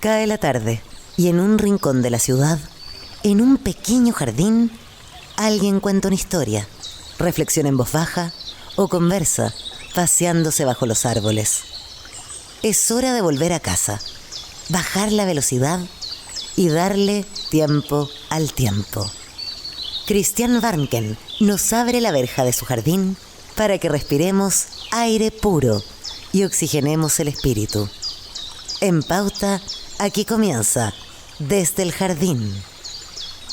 Cae la tarde y en un rincón de la ciudad, en un pequeño jardín, alguien cuenta una historia, reflexiona en voz baja o conversa, paseándose bajo los árboles. Es hora de volver a casa, bajar la velocidad y darle tiempo al tiempo. Christian Warnken nos abre la verja de su jardín para que respiremos aire puro y oxigenemos el espíritu. En Pauta, aquí comienza Desde el Jardín.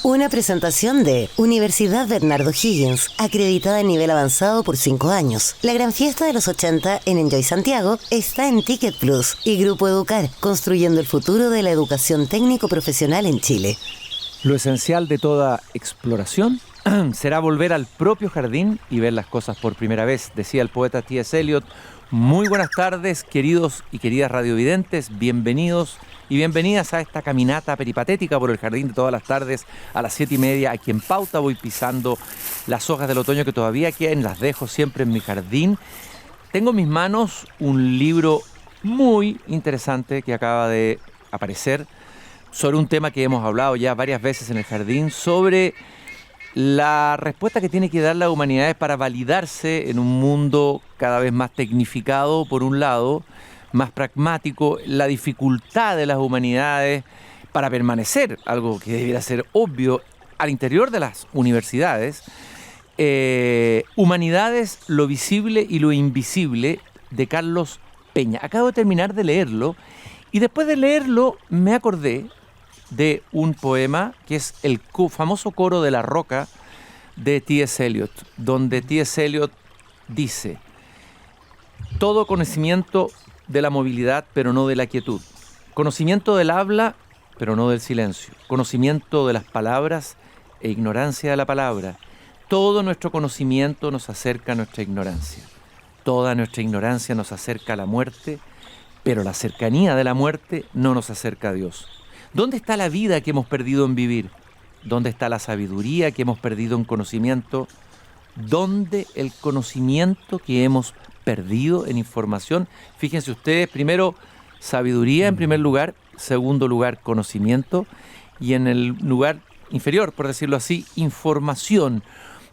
Una presentación de Universidad Bernardo Higgins, acreditada en nivel avanzado por 5 años. La gran fiesta de los 80 en Enjoy Santiago está en Ticket Plus y Grupo Educar, construyendo el futuro de la educación técnico-profesional en Chile. Lo esencial de toda exploración será volver al propio jardín y ver las cosas por primera vez, decía el poeta T.S. Eliot. Muy buenas tardes, queridos y queridas radiovidentes, bienvenidos y bienvenidas a esta caminata peripatética por el jardín de todas las tardes a las 7:30. Aquí en Pauta voy pisando las hojas del otoño que todavía quedan, las dejo siempre en mi jardín. Tengo en mis manos un libro muy interesante que acaba de aparecer sobre un tema que hemos hablado ya varias veces en el jardín, sobre la respuesta que tiene que dar la humanidad para validarse en un mundo cada vez más tecnificado, por un lado, más pragmático, la dificultad de las humanidades para permanecer, algo que debiera ser obvio al interior de las universidades. Humanidades, lo visible y lo invisible, de Carlos Peña. Acabo de terminar de leerlo y después de leerlo me acordé de un poema que es el famoso Coro de la Roca de T.S. Eliot, donde T.S. Eliot dice: todo conocimiento de la movilidad, pero no de la quietud. Conocimiento del habla, pero no del silencio. Conocimiento de las palabras e ignorancia de la palabra. Todo nuestro conocimiento nos acerca a nuestra ignorancia. Toda nuestra ignorancia nos acerca a la muerte, pero la cercanía de la muerte no nos acerca a Dios. ¿Dónde está la vida que hemos perdido en vivir? ¿Dónde está la sabiduría que hemos perdido en conocimiento? ¿Dónde el conocimiento que hemos perdido en información? Fíjense ustedes, primero, sabiduría en primer lugar, segundo lugar, conocimiento, y en el lugar inferior, por decirlo así, información.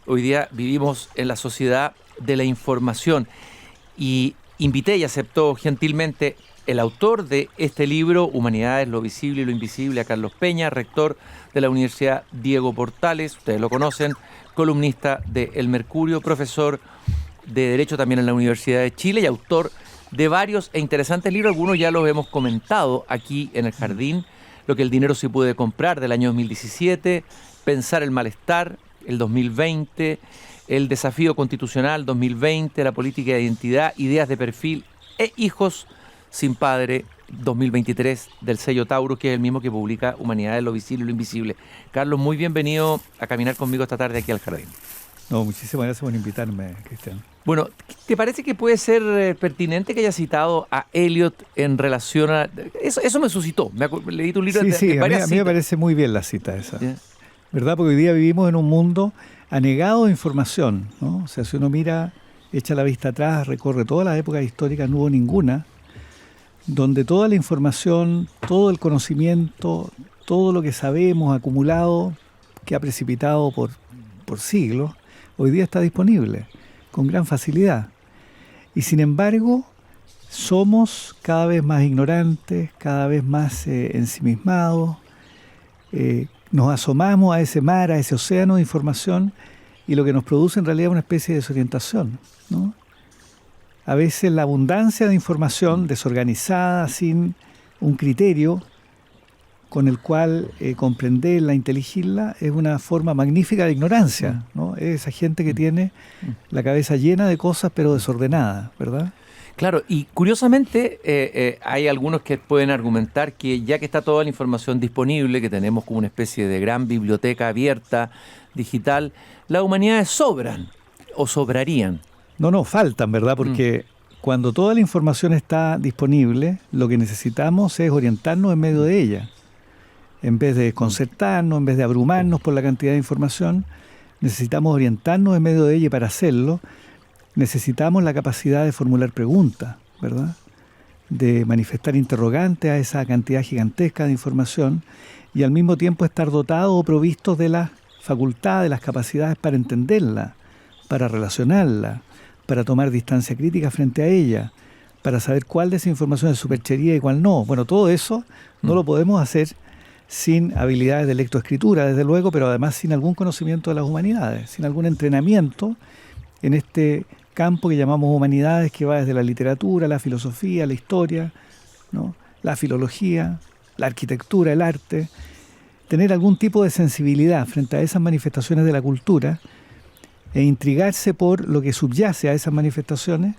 Hoy día vivimos en la sociedad de la información y invité y aceptó gentilmente el autor de este libro, Humanidades, lo visible y lo invisible, a Carlos Peña, rector de la Universidad Diego Portales, ustedes lo conocen, columnista de El Mercurio, profesor de Derecho también en la Universidad de Chile y autor de varios e interesantes libros. Algunos ya los hemos comentado aquí en el jardín: Lo que el dinero sí puede comprar, del año 2017, Pensar el malestar, el 2020, El desafío constitucional, 2020, La política de identidad, Ideas de perfil e Hijos sin padre, 2023, del sello Taurus, que es el mismo que publica Humanidades, lo visible y lo invisible. Carlos, muy bienvenido a caminar conmigo esta tarde aquí al jardín. No, muchísimas gracias por invitarme, Cristian. Bueno, ¿te parece que puede ser pertinente que haya citado a Eliot en relación a...? Eso me suscitó. Leí tu libro Sí, de varias a mí me parece muy bien la cita esa. Yeah. ¿Verdad? Porque hoy día vivimos en un mundo anegado de información, ¿no? O sea, si uno mira, echa la vista atrás, recorre todas las épocas históricas, no hubo ninguna donde toda la información, todo el conocimiento, todo lo que sabemos acumulado, que ha precipitado por siglos, hoy día está disponible con gran facilidad. Y sin embargo, somos cada vez más ignorantes, cada vez más ensimismados, nos asomamos a ese mar, a ese océano de información, y lo que nos produce en realidad es una especie de desorientación, ¿no? A veces la abundancia de información desorganizada, sin un criterio con el cual comprenderla, inteligirla, es una forma magnífica de ignorancia, ¿no? Es esa gente que tiene la cabeza llena de cosas pero desordenada, ¿verdad? Claro, y curiosamente hay algunos que pueden argumentar que ya que está toda la información disponible, que tenemos como una especie de gran biblioteca abierta, digital, las humanidades sobran o sobrarían. No, faltan, ¿verdad? Porque cuando toda la información está disponible, lo que necesitamos es orientarnos en medio de ella. En vez de desconcertarnos, en vez de abrumarnos por la cantidad de información, necesitamos orientarnos en medio de ella, y para hacerlo necesitamos la capacidad de formular preguntas, ¿verdad? de manifestar interrogantes a esa cantidad gigantesca de información y al mismo tiempo estar dotados o provistos de las facultades, de las capacidades para entenderla, para relacionarla, para tomar distancia crítica frente a ella, para saber cuál de esa información es superchería y cuál no. Bueno, todo eso no lo podemos hacer sin habilidades de lectoescritura, desde luego, pero además sin algún conocimiento de las humanidades, sin algún entrenamiento en este campo que llamamos humanidades, que va desde la literatura, la filosofía, la historia, ¿no?, la filología, la arquitectura, el arte. Tener algún tipo de sensibilidad frente a esas manifestaciones de la cultura e intrigarse por lo que subyace a esas manifestaciones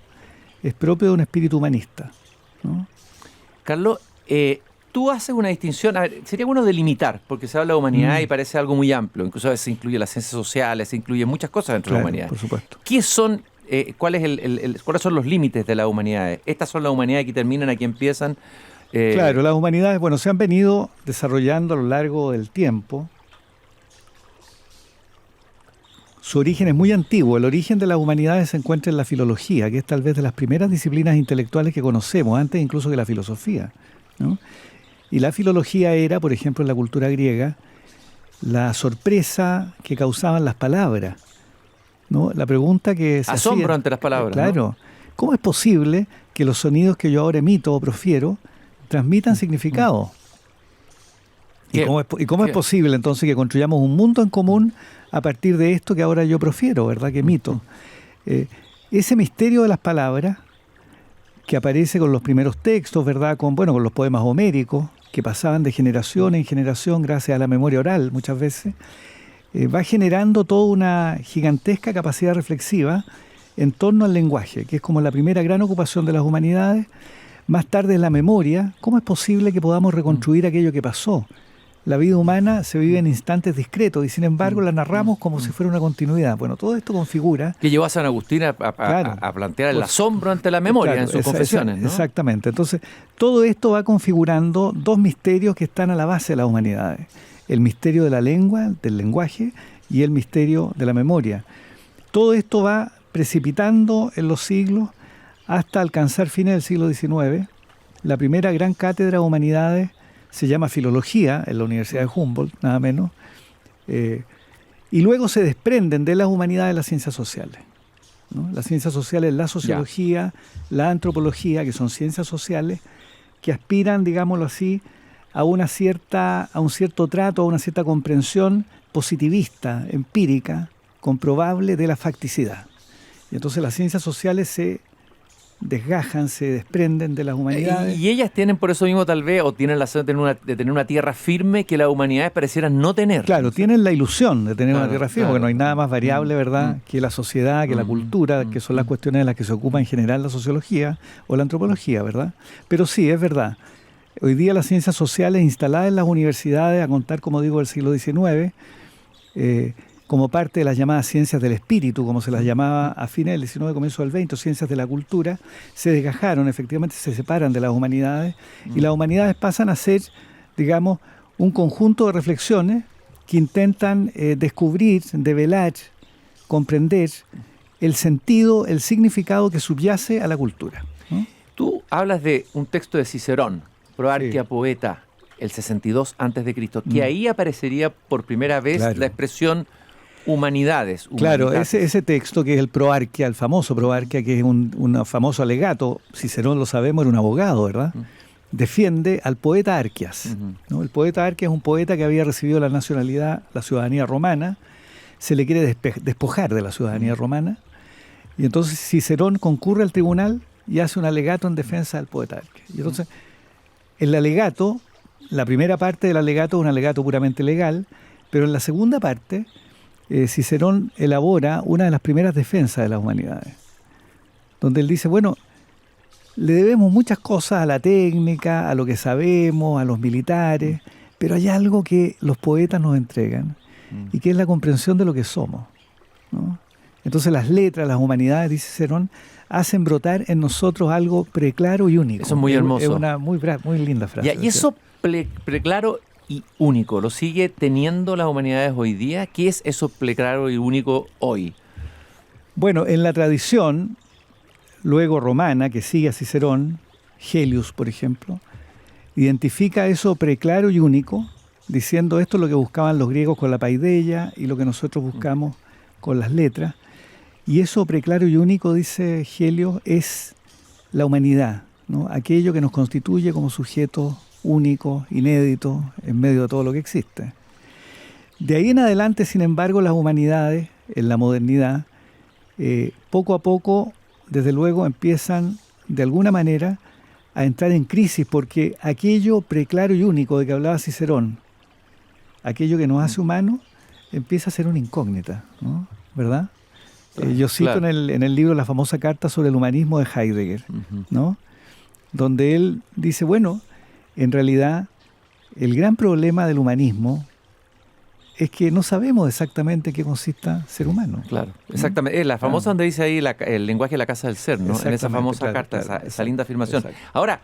es propio de un espíritu humanista, ¿no? Carlos, tú haces una distinción, a ver, sería bueno delimitar, porque se habla de humanidad y parece algo muy amplio, incluso a veces se incluye las ciencias sociales, se incluye muchas cosas dentro de la humanidad. Por supuesto. ¿Qué son, cuáles son los límites de las humanidades? ¿Estas son las humanidades que terminan, aquí empiezan? Claro, las humanidades, bueno, se han venido desarrollando a lo largo del tiempo. Su origen es muy antiguo. El origen de las humanidades se encuentra en la filología, que es tal vez de las primeras disciplinas intelectuales que conocemos, antes incluso que la filosofía, ¿no? Y la filología era, por ejemplo, en la cultura griega, la sorpresa que causaban las palabras, ¿no? La pregunta que se asombro hacía, ante las palabras, claro, ¿no? ¿Cómo es posible que los sonidos que yo ahora emito o profiero transmitan significado? ¿Y cómo es posible entonces que construyamos un mundo en común a partir de esto que ahora yo profiero, ¿verdad?, que emito? Ese misterio de las palabras que aparece con los primeros textos, ¿verdad?, con los poemas homéricos, que pasaban de generación en generación gracias a la memoria oral muchas veces, va generando toda una gigantesca capacidad reflexiva en torno al lenguaje, que es como la primera gran ocupación de las humanidades. Más tarde es la memoria. ¿Cómo es posible que podamos reconstruir aquello que pasó? La vida humana se vive en instantes discretos y sin embargo la narramos como si fuera una continuidad. Bueno, todo esto configura... Que llevó a San Agustín a plantear el asombro ante la memoria en sus confesiones, ¿no? Exactamente. Entonces, todo esto va configurando dos misterios que están a la base de las humanidades. El misterio de la lengua, del lenguaje, y el misterio de la memoria. Todo esto va precipitando en los siglos hasta alcanzar fines del siglo XIX. La primera gran cátedra de humanidades se llama Filología, en la Universidad de Humboldt, nada menos, y luego se desprenden de las humanidades las ciencias sociales, ¿no? Las ciencias sociales, la sociología, la antropología, que son ciencias sociales, que aspiran, digámoslo así, a un cierto trato, a una cierta comprensión positivista, empírica, comprobable de la facticidad. Y entonces las ciencias sociales se desgajan, se desprenden de las humanidades. Y ellas tienen por eso mismo tal vez, o tienen la sensación de tener una tierra firme que las humanidades parecieran no tener. Claro, tienen la ilusión de tener una tierra firme, porque no hay nada más variable, ¿verdad?, que la sociedad, que la cultura, que son las cuestiones de las que se ocupa en general la sociología o la antropología, ¿verdad? Pero sí, es verdad. Hoy día las ciencias sociales instaladas en las universidades, a contar, como digo, del siglo XIX, como parte de las llamadas ciencias del espíritu, como se las llamaba a fines del XIX, comienzo del XX, ciencias de la cultura, se desgajaron, efectivamente se separan de las humanidades, y las humanidades pasan a ser, digamos, un conjunto de reflexiones que intentan descubrir, develar, comprender el sentido, el significado que subyace a la cultura, ¿no? Tú hablas de un texto de Cicerón, Proarchia Poeta, el 62 a.C., que ahí aparecería por primera vez la expresión humanidades. Claro, ese texto que es el Proarchia, el famoso Proarchia, que es un famoso alegato, Cicerón lo sabemos, era un abogado, ¿verdad? Defiende al poeta Archias, ¿no? El poeta Archias es un poeta que había recibido la nacionalidad, la ciudadanía romana, se le quiere despojar de la ciudadanía romana, y entonces Cicerón concurre al tribunal y hace un alegato en defensa del poeta Archias. Y entonces, el alegato, la primera parte del alegato es un alegato puramente legal, pero en la segunda parte Cicerón elabora una de las primeras defensas de las humanidades, donde él dice, bueno, le debemos muchas cosas a la técnica, a lo que sabemos, a los militares, pero hay algo que los poetas nos entregan, y que es la comprensión de lo que somos, ¿no? Entonces las letras, las humanidades, dice Cicerón, hacen brotar en nosotros algo preclaro y único. Eso es muy hermoso. Es una muy linda frase. Y eso preclaro y único, ¿lo sigue teniendo las humanidades hoy día? ¿Qué es eso preclaro y único hoy? Bueno, en la tradición, luego romana, que sigue a Cicerón, Helios, por ejemplo, identifica eso preclaro y único, diciendo esto es lo que buscaban los griegos con la paideia y lo que nosotros buscamos con las letras. Y eso preclaro y único, dice Helios, es la humanidad, ¿no? Aquello que nos constituye como sujetos únicos, inéditos, en medio de todo lo que existe. De ahí en adelante, sin embargo, las humanidades, en la modernidad, poco a poco, desde luego, empiezan de alguna manera a entrar en crisis, porque aquello preclaro y único de que hablaba Cicerón, aquello que nos hace humanos, empieza a ser una incógnita, ¿no? ¿Verdad? Yo cito en el libro la famosa carta sobre el humanismo de Heidegger, ¿no? Donde él dice, bueno, en realidad el gran problema del humanismo es que no sabemos exactamente qué consista ser humano. Claro, exactamente. La famosa donde dice ahí el lenguaje de la casa del ser, ¿no? En esa famosa carta, esa linda afirmación. Exacto. Ahora,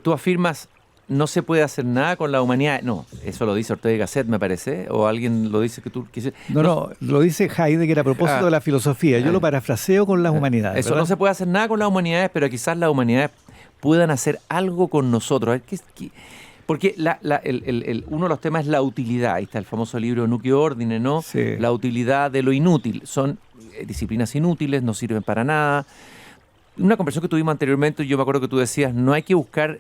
tú afirmas, no se puede hacer nada con la humanidad. No, eso lo dice Ortega y Gasset, me parece, o alguien lo dice que tú quisieras. No, lo dice Heidegger a propósito de la filosofía. Yo lo parafraseo con las humanidades. Eso, ¿verdad? no se puede hacer nada con las humanidades, pero quizás las humanidades puedan hacer algo con nosotros. A ver, porque uno de los temas es la utilidad. Ahí está el famoso libro Nucleo Ordine, ¿no? Sí. La utilidad de lo inútil. Son disciplinas inútiles, no sirven para nada. Una conversación que tuvimos anteriormente, yo me acuerdo que tú decías, no hay que buscar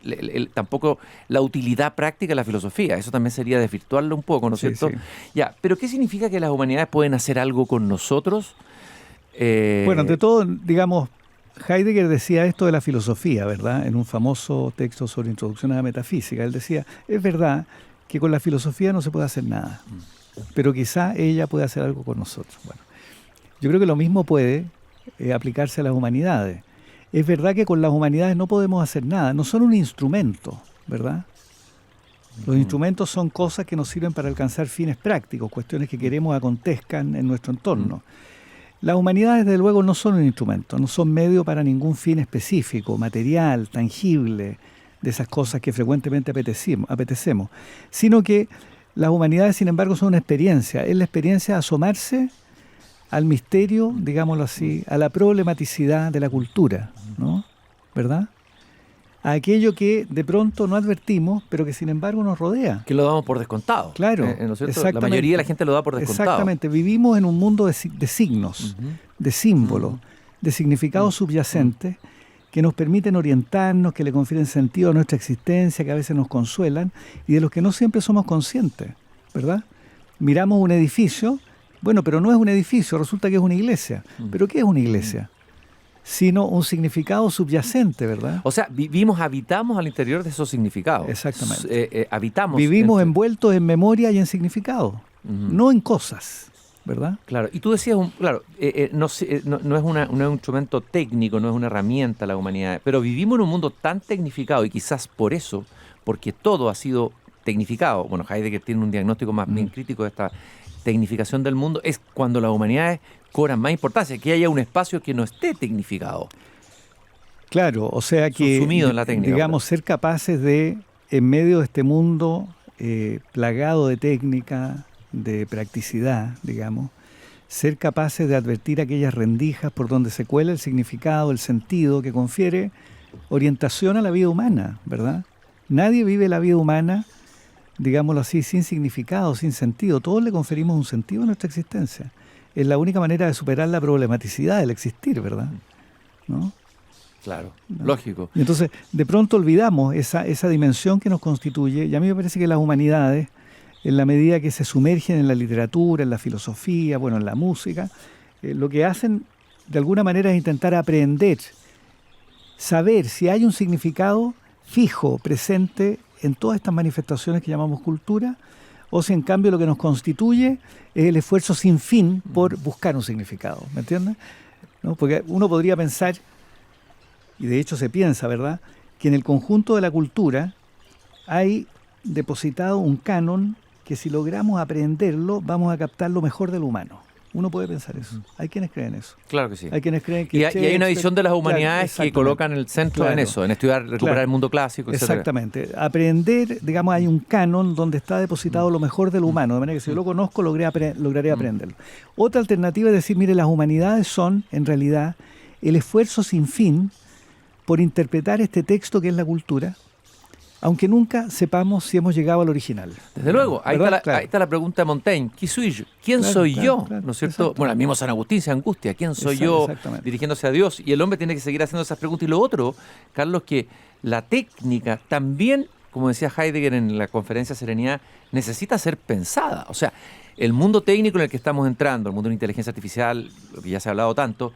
tampoco la utilidad práctica de la filosofía. Eso también sería desvirtuarlo un poco, ¿no es cierto? Sí. Ya, pero ¿qué significa que las humanidades pueden hacer algo con nosotros? Bueno, ante todo, digamos, Heidegger decía esto de la filosofía, ¿verdad? En un famoso texto sobre introducción a la metafísica. Él decía, es verdad que con la filosofía no se puede hacer nada, pero quizá ella puede hacer algo con nosotros. Bueno, yo creo que lo mismo puede aplicarse a las humanidades. Es verdad que con las humanidades no podemos hacer nada, no son un instrumento, ¿verdad? Los instrumentos son cosas que nos sirven para alcanzar fines prácticos, cuestiones que queremos acontezcan en nuestro entorno. Las humanidades, desde luego, no son un instrumento, no son medio para ningún fin específico, material, tangible, de esas cosas que frecuentemente apetecemos, sino que las humanidades, sin embargo, son una experiencia. Es la experiencia de asomarse al misterio, digámoslo así, a la problematicidad de la cultura, ¿no? ¿Verdad? A aquello que de pronto no advertimos, pero que sin embargo nos rodea. Que lo damos por descontado. Claro, ¿no es cierto? exactamente. La mayoría de la gente lo da por descontado. Exactamente. Vivimos en un mundo de signos, de símbolos, de significados subyacentes que nos permiten orientarnos, que le confieren sentido a nuestra existencia, que a veces nos consuelan y de los que no siempre somos conscientes, ¿verdad? Miramos un edificio, bueno, pero no es un edificio, resulta que es una iglesia. ¿Pero qué es una iglesia? Sino un significado subyacente, ¿verdad? O sea, habitamos al interior de esos significados. Exactamente. Habitamos. Vivimos envueltos en memoria y en significado, no en cosas, ¿verdad? Claro, y tú decías, no es un instrumento técnico, no es una herramienta la humanidad, pero vivimos en un mundo tan tecnificado y quizás por eso, porque todo ha sido tecnificado. Bueno, Heidegger tiene un diagnóstico más bien crítico de esta tecnificación del mundo, es cuando las humanidades cobran más importancia, que haya un espacio que no esté tecnificado. Claro, o sea que, sumido en la técnica, digamos, ser capaces de, en medio de este mundo plagado de técnica, de practicidad, digamos, ser capaces de advertir aquellas rendijas por donde se cuela el significado, el sentido que confiere orientación a la vida humana, ¿verdad? Nadie vive la vida humana, digámoslo así, sin significado, sin sentido. Todos le conferimos un sentido a nuestra existencia. Es la única manera de superar la problematicidad del existir, ¿verdad? ¿No? Claro, ¿no? Lógico. Y entonces, de pronto olvidamos esa dimensión que nos constituye, y a mí me parece que las humanidades, en la medida que se sumergen en la literatura, en la filosofía, bueno, en la música, lo que hacen, de alguna manera, es intentar aprender, saber si hay un significado fijo, presente en todas estas manifestaciones que llamamos cultura, o si en cambio lo que nos constituye es el esfuerzo sin fin por buscar un significado, ¿me entiendes? ¿No? Porque uno podría pensar, y de hecho se piensa, ¿verdad?, que en el conjunto de la cultura hay depositado un canon que si logramos aprenderlo vamos a captar lo mejor del humano. Uno puede pensar eso. Hay quienes creen eso. Claro que sí. Hay quienes creen que y hay una visión de las humanidades que colocan el centro en eso, en estudiar, recuperar el mundo clásico, etc. Exactamente. Aprender, digamos, hay un canon donde está depositado lo mejor del humano, de manera que si yo lo conozco lograré aprenderlo. Otra alternativa es decir, mire, las humanidades son, en realidad, el esfuerzo sin fin por interpretar este texto que es la cultura, aunque nunca sepamos si hemos llegado al original. Desde luego, ahí está la pregunta de Montaigne. ¿Qui suis-je? ¿Quién soy yo? ¿No es cierto? Exacto. Bueno, el mismo San Agustín se angustia. ¿Quién soy yo? Exactamente. Dirigiéndose a Dios. Y el hombre tiene que seguir haciendo esas preguntas. Y lo otro, Carlos, que la técnica también, como decía Heidegger en la conferencia Serenidad, necesita ser pensada. O sea, el mundo técnico en el que estamos entrando, el mundo de la inteligencia artificial, lo que ya se ha hablado tanto,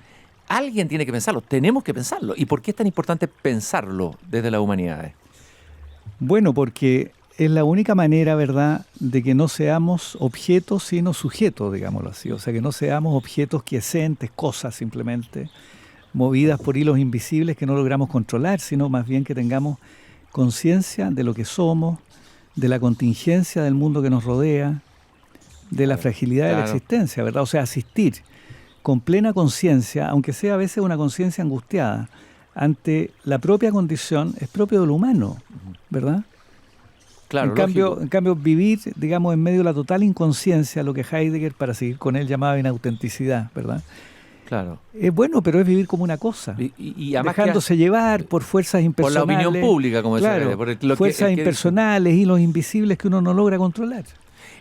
alguien tiene que pensarlo, tenemos que pensarlo. ¿Y por qué es tan importante pensarlo desde las humanidades? Bueno, porque es la única manera, ¿verdad?, de que no seamos objetos, sino sujetos, digámoslo así. O sea, que no seamos objetos quiescentes, cosas simplemente, movidas por hilos invisibles que no logramos controlar, sino más bien que tengamos conciencia de lo que somos, de la contingencia del mundo que nos rodea, de la fragilidad de la existencia, ¿verdad? O sea, asistir con plena conciencia, aunque sea a veces una conciencia angustiada, ante la propia condición, es propio del humano, ¿verdad? Claro, en cambio, vivir, digamos, en medio de la total inconsciencia, lo que Heidegger, para seguir con él, llamaba inautenticidad, ¿verdad? Claro. Es bueno, pero es vivir como una cosa, Y además dejándose llevar por fuerzas por impersonales. la opinión pública, como decía. Claro, Por lo fuerzas impersonales, hilos invisibles que uno no logra controlar.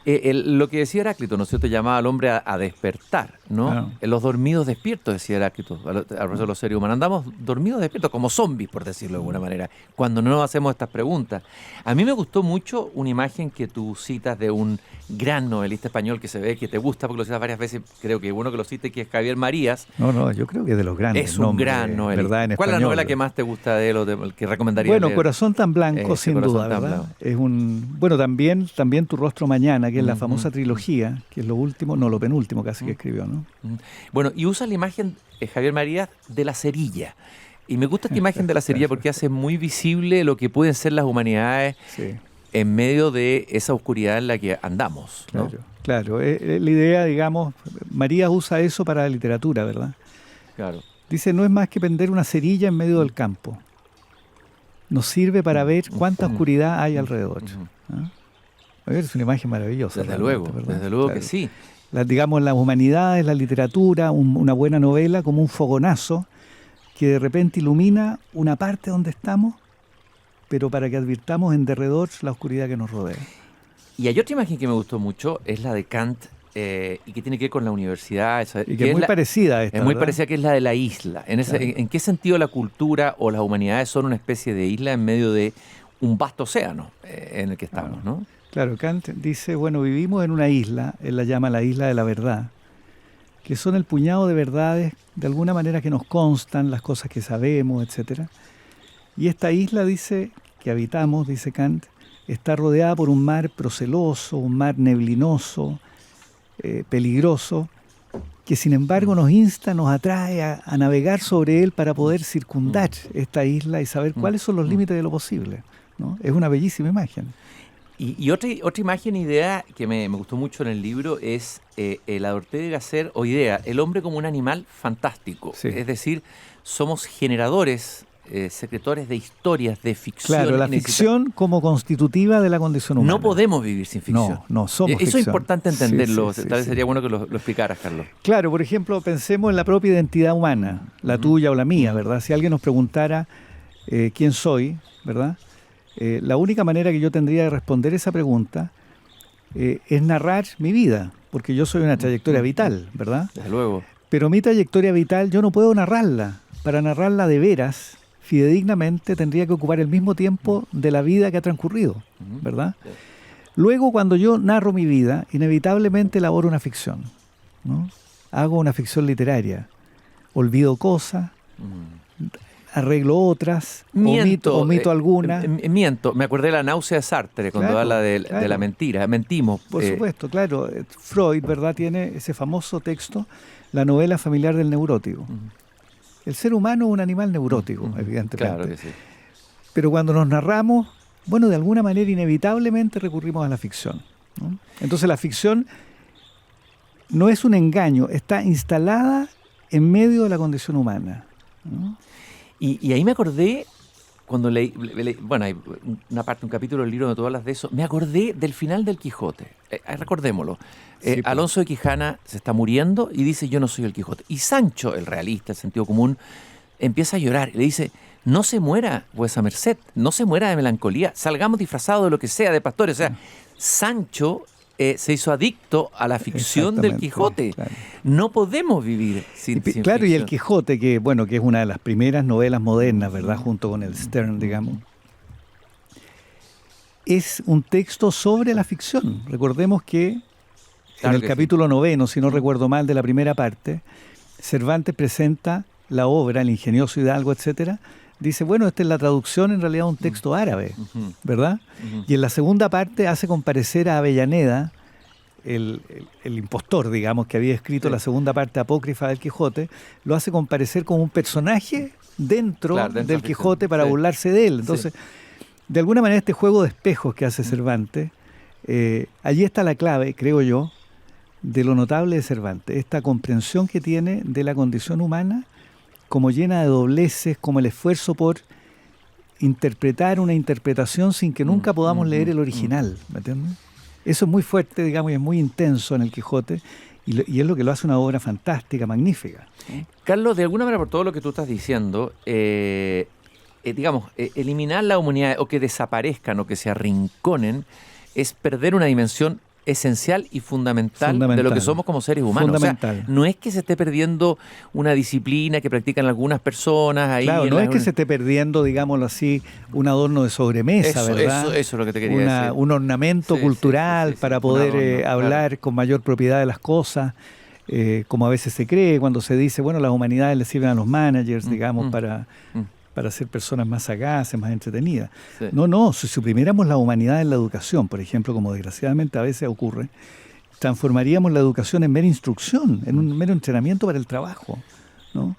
Lo que decía Heráclito, ¿no es cierto?, llamaba al hombre a despertar, ¿no? Claro. Los dormidos despiertos, decía Heráclito, al profesor de los seres humanos. Andamos dormidos despiertos, como zombies, por decirlo de alguna manera, cuando no nos hacemos estas preguntas. A mí me gustó mucho una imagen que tú citas de un gran novelista español que se ve que te gusta, porque lo citas varias veces, creo que uno que lo cite, que es Javier Marías. No, yo creo que es de los grandes. Es un gran novelista. ¿Verdad? En ¿Cuál es la español. novela que más te gusta de él o que recomendarías Bueno, leer? Corazón tan blanco, sin Corazón duda, tan ¿verdad? blanco. Es bueno, también Tu rostro mañana, que es la famosa trilogía, que es lo último, no, lo penúltimo casi que escribió, ¿no? Bueno, y usa la imagen, Javier Marías, de la cerilla. Y me gusta esta imagen de la cerilla porque hace muy visible lo que pueden ser las humanidades Sí, en medio de esa oscuridad en la que andamos, ¿no? claro. La idea, digamos, Marías usa eso para la literatura, ¿verdad? Claro. Dice, no es más que prender una cerilla en medio del campo. Nos sirve para ver cuánta oscuridad hay alrededor. ¿Ah? A ver, es una imagen maravillosa. Desde luego, ¿verdad? desde luego Claro. que sí. Digamos, las humanidades, la literatura, una buena novela como un fogonazo que de repente ilumina una parte donde estamos, pero para que advirtamos en derredor la oscuridad que nos rodea. Y hay otra imagen que me gustó mucho, es la de Kant, y que tiene que ver con la universidad. Y que es muy parecida a esta, Es muy ¿verdad? parecida, que es la de la isla. ¿En qué sentido la cultura o las humanidades son una especie de isla en medio de un vasto océano en el que estamos, ¿no? Claro, Kant dice, bueno, vivimos en una isla, él la llama la isla de la verdad, que son el puñado de verdades, de alguna manera que nos constan, las cosas que sabemos, etcétera. Y esta isla, dice, que habitamos, dice Kant, está rodeada por un mar proceloso, un mar neblinoso, peligroso, que sin embargo nos insta, nos atrae a navegar sobre él para poder circundar esta isla y saber cuáles son los límites de lo posible, ¿no? Es una bellísima imagen. Y otra imagen, idea que me gustó mucho en el libro es la de Ortega y Gasset, o idea, el hombre como un animal fantástico. Sí. Es decir, somos generadores, secretores de historias, de ficción. Claro, la ficción como constitutiva de la condición humana. No podemos vivir sin ficción. No, somos Eso ficción. es importante entenderlo. Sí, Tal vez sí. sería bueno que lo explicaras, Carlos. Claro, por ejemplo, pensemos en la propia identidad humana, la tuya o la mía, ¿verdad? Si alguien nos preguntara quién soy, ¿verdad? La única manera que yo tendría de responder esa pregunta es narrar mi vida, porque yo soy una trayectoria vital, ¿verdad? Desde luego. Pero mi trayectoria vital yo no puedo narrarla. Para narrarla de veras, fidedignamente, tendría que ocupar el mismo tiempo de la vida que ha transcurrido, ¿verdad? Luego, cuando yo narro mi vida, inevitablemente elaboro una ficción, ¿no? Hago una ficción literaria. Olvido cosas, arreglo otras, omito algunas. Miento. Me acordé de La náusea de Sartre, cuando Claro, habla de claro. la mentira. Mentimos. Por supuesto, claro. Freud, ¿verdad?, tiene ese famoso texto, La novela familiar del neurótico. El ser humano es un animal neurótico, evidentemente. Claro que sí. Pero cuando nos narramos, bueno, de alguna manera inevitablemente recurrimos a la ficción, ¿no? Entonces la ficción no es un engaño, está instalada en medio de la condición humana, ¿no? Y ahí me acordé, cuando leí, bueno, hay una parte, un capítulo del libro donde tú hablas de eso, me acordé del final del Quijote. Recordémoslo. Sí, pues. Alonso de Quijana se está muriendo y dice, yo no soy el Quijote. Y Sancho, el realista, el sentido común, empieza a llorar y le dice, no se muera vuesa merced, no se muera de melancolía, salgamos disfrazados de lo que sea, de pastores. O sea, Sancho se hizo adicto a la ficción del Quijote. Claro. No podemos vivir sin claro, ficción. y el Quijote, que es una de las primeras novelas modernas, ¿verdad? Junto con el Stern, digamos. Es un texto sobre la ficción. Recordemos que Claro en el que capítulo 9, si no recuerdo mal, de la primera parte, Cervantes presenta la obra, el ingenioso Hidalgo, etcétera. Dice, bueno, esta es la traducción en realidad de un texto árabe, ¿verdad? Y en la segunda parte hace comparecer a Avellaneda, el impostor, digamos, que había escrito la segunda parte apócrifa del Quijote, lo hace comparecer como un personaje dentro del Quijote para burlarse de él. Entonces, de alguna manera este juego de espejos que hace Cervantes, allí está la clave, creo yo, de lo notable de Cervantes, esta comprensión que tiene de la condición humana como llena de dobleces, como el esfuerzo por interpretar una interpretación sin que nunca podamos leer el original, ¿me entiendes? Eso es muy fuerte, digamos, y es muy intenso en el Quijote, y es lo que lo hace una obra fantástica, magnífica. Carlos, de alguna manera, por todo lo que tú estás diciendo, eliminar la humanidad o que desaparezcan o que se arrinconen es perder una dimensión esencial y fundamental de lo que somos como seres humanos. O sea, no es que se esté perdiendo una disciplina que practican algunas personas ahí. Claro, no es que se esté perdiendo, digámoslo así, un adorno de sobremesa, ¿verdad? Eso es lo que te quería decir. Un ornamento cultural para poder hablar con mayor propiedad de las cosas, como a veces se cree cuando se dice, bueno, las humanidades le sirven a los managers, digamos, para ser personas más sagaces, más entretenidas. Sí. No, si suprimiéramos la humanidad en la educación, por ejemplo, como desgraciadamente a veces ocurre, transformaríamos la educación en mera instrucción, en un mero entrenamiento para el trabajo, ¿no?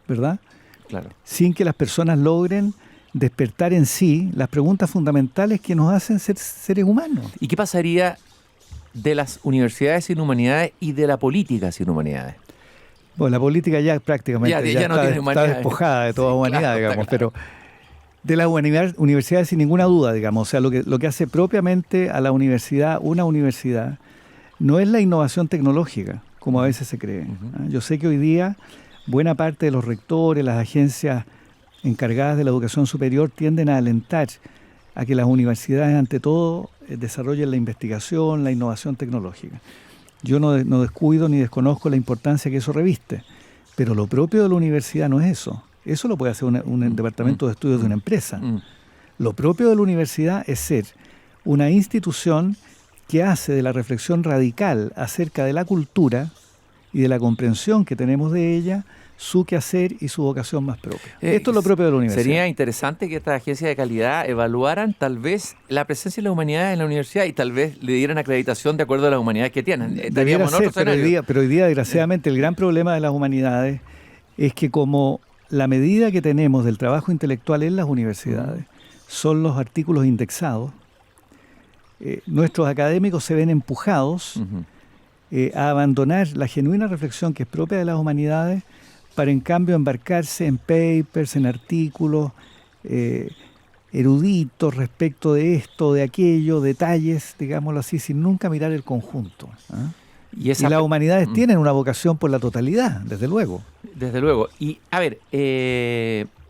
¿Verdad? Claro. Sin que las personas logren despertar en sí las preguntas fundamentales que nos hacen ser seres humanos. ¿Y qué pasaría de las universidades sin humanidades y de la política sin humanidades? Bueno, la política ya prácticamente ya no está despojada de toda humanidad, digamos, pero de las universidades sin ninguna duda, digamos. O sea, lo que hace propiamente a la universidad, una universidad, no es la innovación tecnológica, como a veces se cree. Yo sé que hoy día buena parte de los rectores, las agencias encargadas de la educación superior tienden a alentar a que las universidades, ante todo, desarrollen la investigación, la innovación tecnológica. Yo no descuido ni desconozco la importancia que eso reviste, pero lo propio de la universidad no es eso. Eso lo puede hacer un departamento de estudios de una empresa. Lo propio de la universidad es ser una institución que hace de la reflexión radical acerca de la cultura y de la comprensión que tenemos de ella su quehacer y su vocación más propia. Esto es lo propio de la universidad. Sería interesante que estas agencias de calidad evaluaran tal vez la presencia de la humanidad en la universidad y tal vez le dieran acreditación de acuerdo a las humanidades que tienen. Debiera ser, pero hoy día, desgraciadamente, el gran problema de las humanidades es que como la medida que tenemos del trabajo intelectual en las universidades son los artículos indexados, nuestros académicos se ven empujados a abandonar la genuina reflexión que es propia de las humanidades para en cambio embarcarse en papers, en artículos eruditos respecto de esto, de aquello, detalles, digámoslo así, sin nunca mirar el conjunto. Y las humanidades tienen una vocación por la totalidad, desde luego. Desde luego. Y, a ver,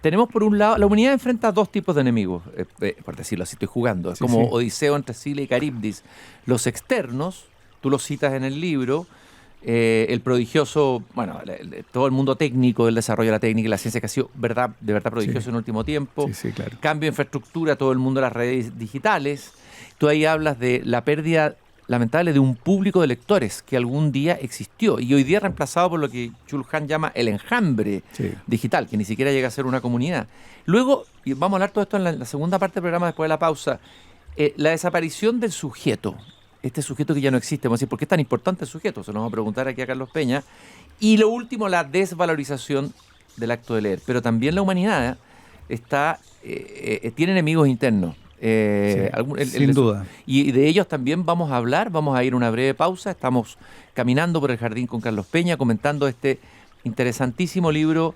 tenemos por un lado, la humanidad enfrenta dos tipos de enemigos, por decirlo así, estoy jugando. Es como Odiseo entre Sila y Caribdis. Los externos, tú los citas en el libro, el prodigioso, bueno, todo el mundo técnico del desarrollo de la técnica y la ciencia que ha sido de verdad prodigioso en el último tiempo. Claro. Cambio de infraestructura, todo el mundo de las redes digitales. Tú ahí hablas de la pérdida lamentable de un público de lectores que algún día existió y hoy día reemplazado por lo que Chulhan llama el enjambre digital, que ni siquiera llega a ser una comunidad. Luego, y vamos a hablar todo esto en la segunda parte del programa después de la pausa, la desaparición del sujeto. Este sujeto que ya no existe, vamos a decir, ¿por qué es tan importante el sujeto? Se lo vamos a preguntar aquí a Carlos Peña. Y lo último, la desvalorización del acto de leer. Pero también la humanidad tiene enemigos internos. Sin duda. Y de ellos también vamos a hablar, vamos a ir a una breve pausa. Estamos caminando por el jardín con Carlos Peña, comentando este interesantísimo libro,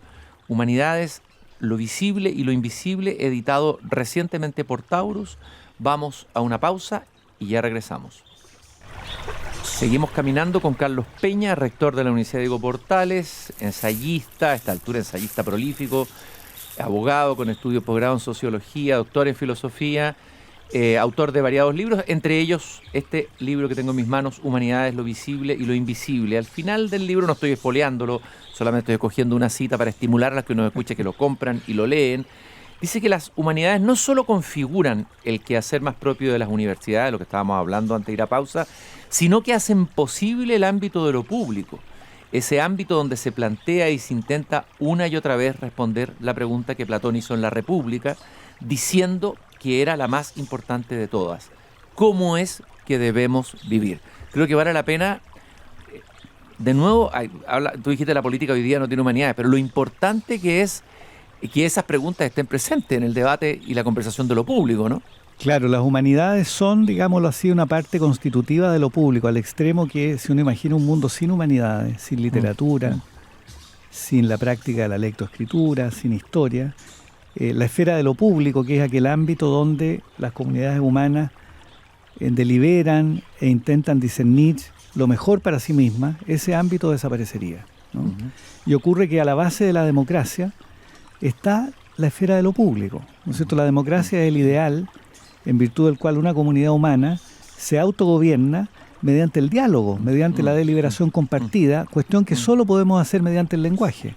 Humanidades, lo visible y lo invisible, editado recientemente por Taurus. Vamos a una pausa y ya regresamos. Seguimos caminando con Carlos Peña, rector de la Universidad Diego Portales, ensayista, a esta altura ensayista prolífico, abogado con estudios posgrado en sociología, doctor en filosofía, autor de variados libros, entre ellos este libro que tengo en mis manos, Humanidades, lo visible y lo invisible. Al final del libro no estoy espoleándolo, solamente estoy escogiendo una cita para estimular a los que nos escuchen, que lo compran y lo leen. Dice que las humanidades no solo configuran el quehacer más propio de las universidades, lo que estábamos hablando antes de ir a pausa, sino que hacen posible el ámbito de lo público, ese ámbito donde se plantea y se intenta una y otra vez responder la pregunta que Platón hizo en la República, diciendo que era la más importante de todas: ¿cómo es que debemos vivir? Creo que vale la pena, de nuevo, tú dijiste la política hoy día no tiene humanidades, pero lo importante que es que esas preguntas estén presentes en el debate y la conversación de lo público, ¿no? Claro, las humanidades son, digámoslo así, una parte constitutiva de lo público, al extremo que si uno imagina un mundo sin humanidades, sin literatura, sin la práctica de la lectoescritura, sin historia, la esfera de lo público, que es aquel ámbito donde las comunidades humanas deliberan e intentan discernir lo mejor para sí mismas, ese ámbito desaparecería, ¿no? Y ocurre que a la base de la democracia está la esfera de lo público, ¿no es cierto? La democracia es el ideal en virtud del cual una comunidad humana se autogobierna mediante el diálogo, mediante la deliberación compartida, cuestión que solo podemos hacer mediante el lenguaje.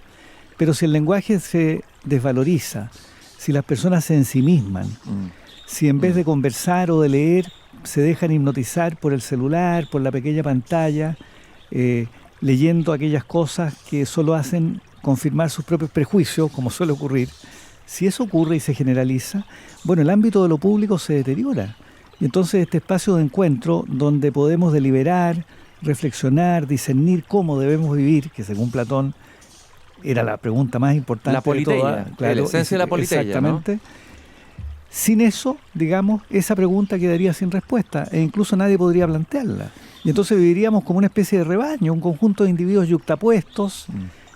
Pero si el lenguaje se desvaloriza, si las personas se ensimisman, si en vez de conversar o de leer se dejan hipnotizar por el celular, por la pequeña pantalla, leyendo aquellas cosas que solo hacen confirmar sus propios prejuicios, como suele ocurrir, si eso ocurre y se generaliza, bueno, el ámbito de lo público se deteriora. Y entonces este espacio de encuentro donde podemos deliberar, reflexionar, discernir cómo debemos vivir, que según Platón era la pregunta más importante la politeia, de todas. Claro, la esencia de la politeia, exactamente, ¿no? Sin eso, digamos, esa pregunta quedaría sin respuesta e incluso nadie podría plantearla. Y entonces viviríamos como una especie de rebaño, un conjunto de individuos yuxtapuestos,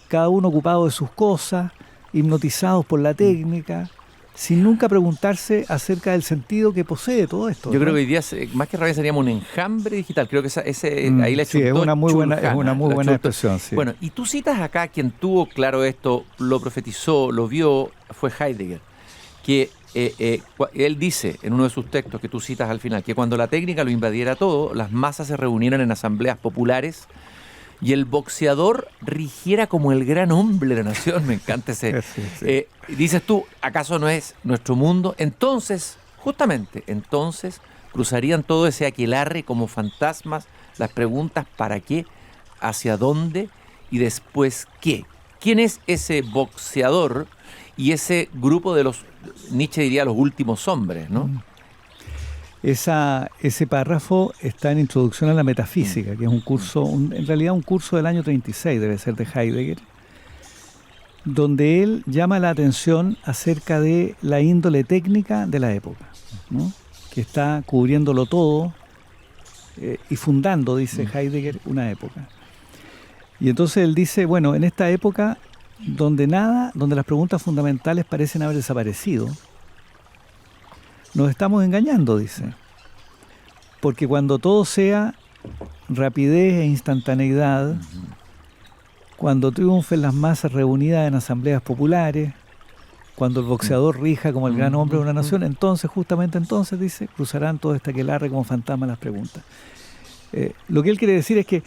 cada uno ocupado de sus cosas, hipnotizados por la técnica, sin nunca preguntarse acerca del sentido que posee todo esto. Yo ¿no? creo que hoy día, más que rebaño, seríamos un enjambre digital. Creo que ahí le sí, es una muy buena expresión. Sí. Bueno, y tú citas acá, quien tuvo claro esto, lo profetizó, lo vio, fue Heidegger, que él dice en uno de sus textos que tú citas al final, que cuando la técnica lo invadiera todo, las masas se reunieran en asambleas populares y el boxeador rigiera como el gran hombre de la nación. Me encanta ese. Sí. Dices tú, ¿acaso no es nuestro mundo? Entonces, justamente, cruzarían todo ese aquelarre como fantasmas, las preguntas ¿para qué? ¿Hacia dónde? Y después ¿qué? ¿Quién es ese boxeador y ese grupo de los, Nietzsche diría, los últimos hombres, ¿no? Ese párrafo está en Introducción a la Metafísica, que es un curso, en realidad un curso del año 36, debe ser de Heidegger, donde él llama la atención acerca de la índole técnica de la época, ¿no? Que está cubriéndolo todo y fundando, dice Heidegger, una época. Y entonces él dice, bueno, en esta época donde las preguntas fundamentales parecen haber desaparecido, nos estamos engañando, dice. Porque cuando todo sea rapidez e instantaneidad, cuando triunfen las masas reunidas en asambleas populares, cuando el boxeador rija como el gran hombre de una nación, entonces, justamente entonces, dice, cruzarán todo este aquelarre como fantasmas las preguntas. Lo que él quiere decir es que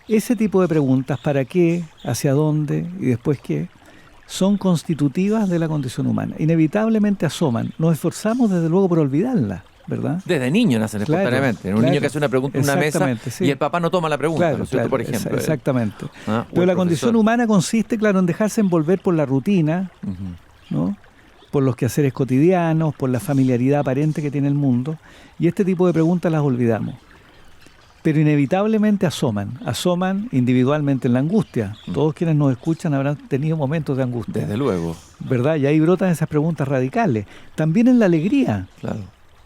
ese tipo de preguntas, ¿para qué? ¿Hacia dónde? ¿Y después qué? Son constitutivas de la condición humana. Inevitablemente asoman. Nos esforzamos desde luego por olvidarlas, ¿verdad? Desde niño nacen espontáneamente. Un niño que hace una pregunta en una mesa sí. Y el papá no toma la pregunta, ¿no es cierto? Por ejemplo. Exactamente. Pero la condición humana consiste, claro, en dejarse envolver por la rutina, ¿no? Por los quehaceres cotidianos, por la familiaridad aparente que tiene el mundo. Y este tipo de preguntas las olvidamos. Pero inevitablemente asoman individualmente en la angustia. Todos quienes nos escuchan habrán tenido momentos de angustia. Desde luego. ¿Verdad? Y ahí brotan esas preguntas radicales. También en la alegría. Claro.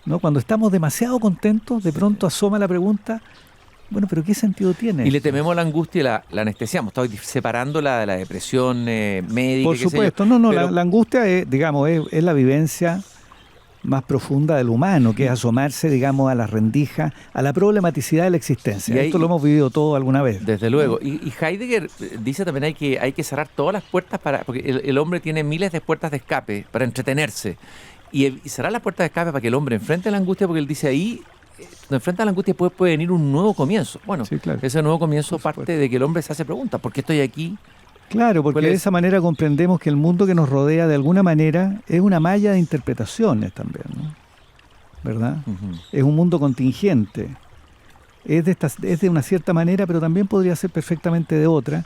¿No? Cuando estamos demasiado contentos, de pronto asoma la pregunta, bueno, pero ¿qué sentido tiene? Y le tememos a la angustia y la anestesiamos. Estamos separándola de la depresión médica. Por supuesto. La angustia es, digamos, es la vivencia más profunda del humano, que es asomarse, digamos, a la rendija, a la problematicidad de la existencia. Esto lo hemos vivido todos alguna vez. Desde luego. Y Heidegger dice también hay que cerrar todas las puertas porque el hombre tiene miles de puertas de escape para entretenerse. Y cerrar las puertas de escape para que el hombre enfrente la angustia, porque él dice ahí, cuando enfrenta la angustia puede venir un nuevo comienzo. Bueno, sí, claro. Ese nuevo comienzo parte de que el hombre se hace preguntas. ¿Por qué estoy aquí? Claro, porque de esa manera comprendemos que el mundo que nos rodea de alguna manera es una malla de interpretaciones también, ¿no? ¿Verdad? Uh-huh. Es un mundo contingente. Es de una cierta manera, pero también podría ser perfectamente de otra.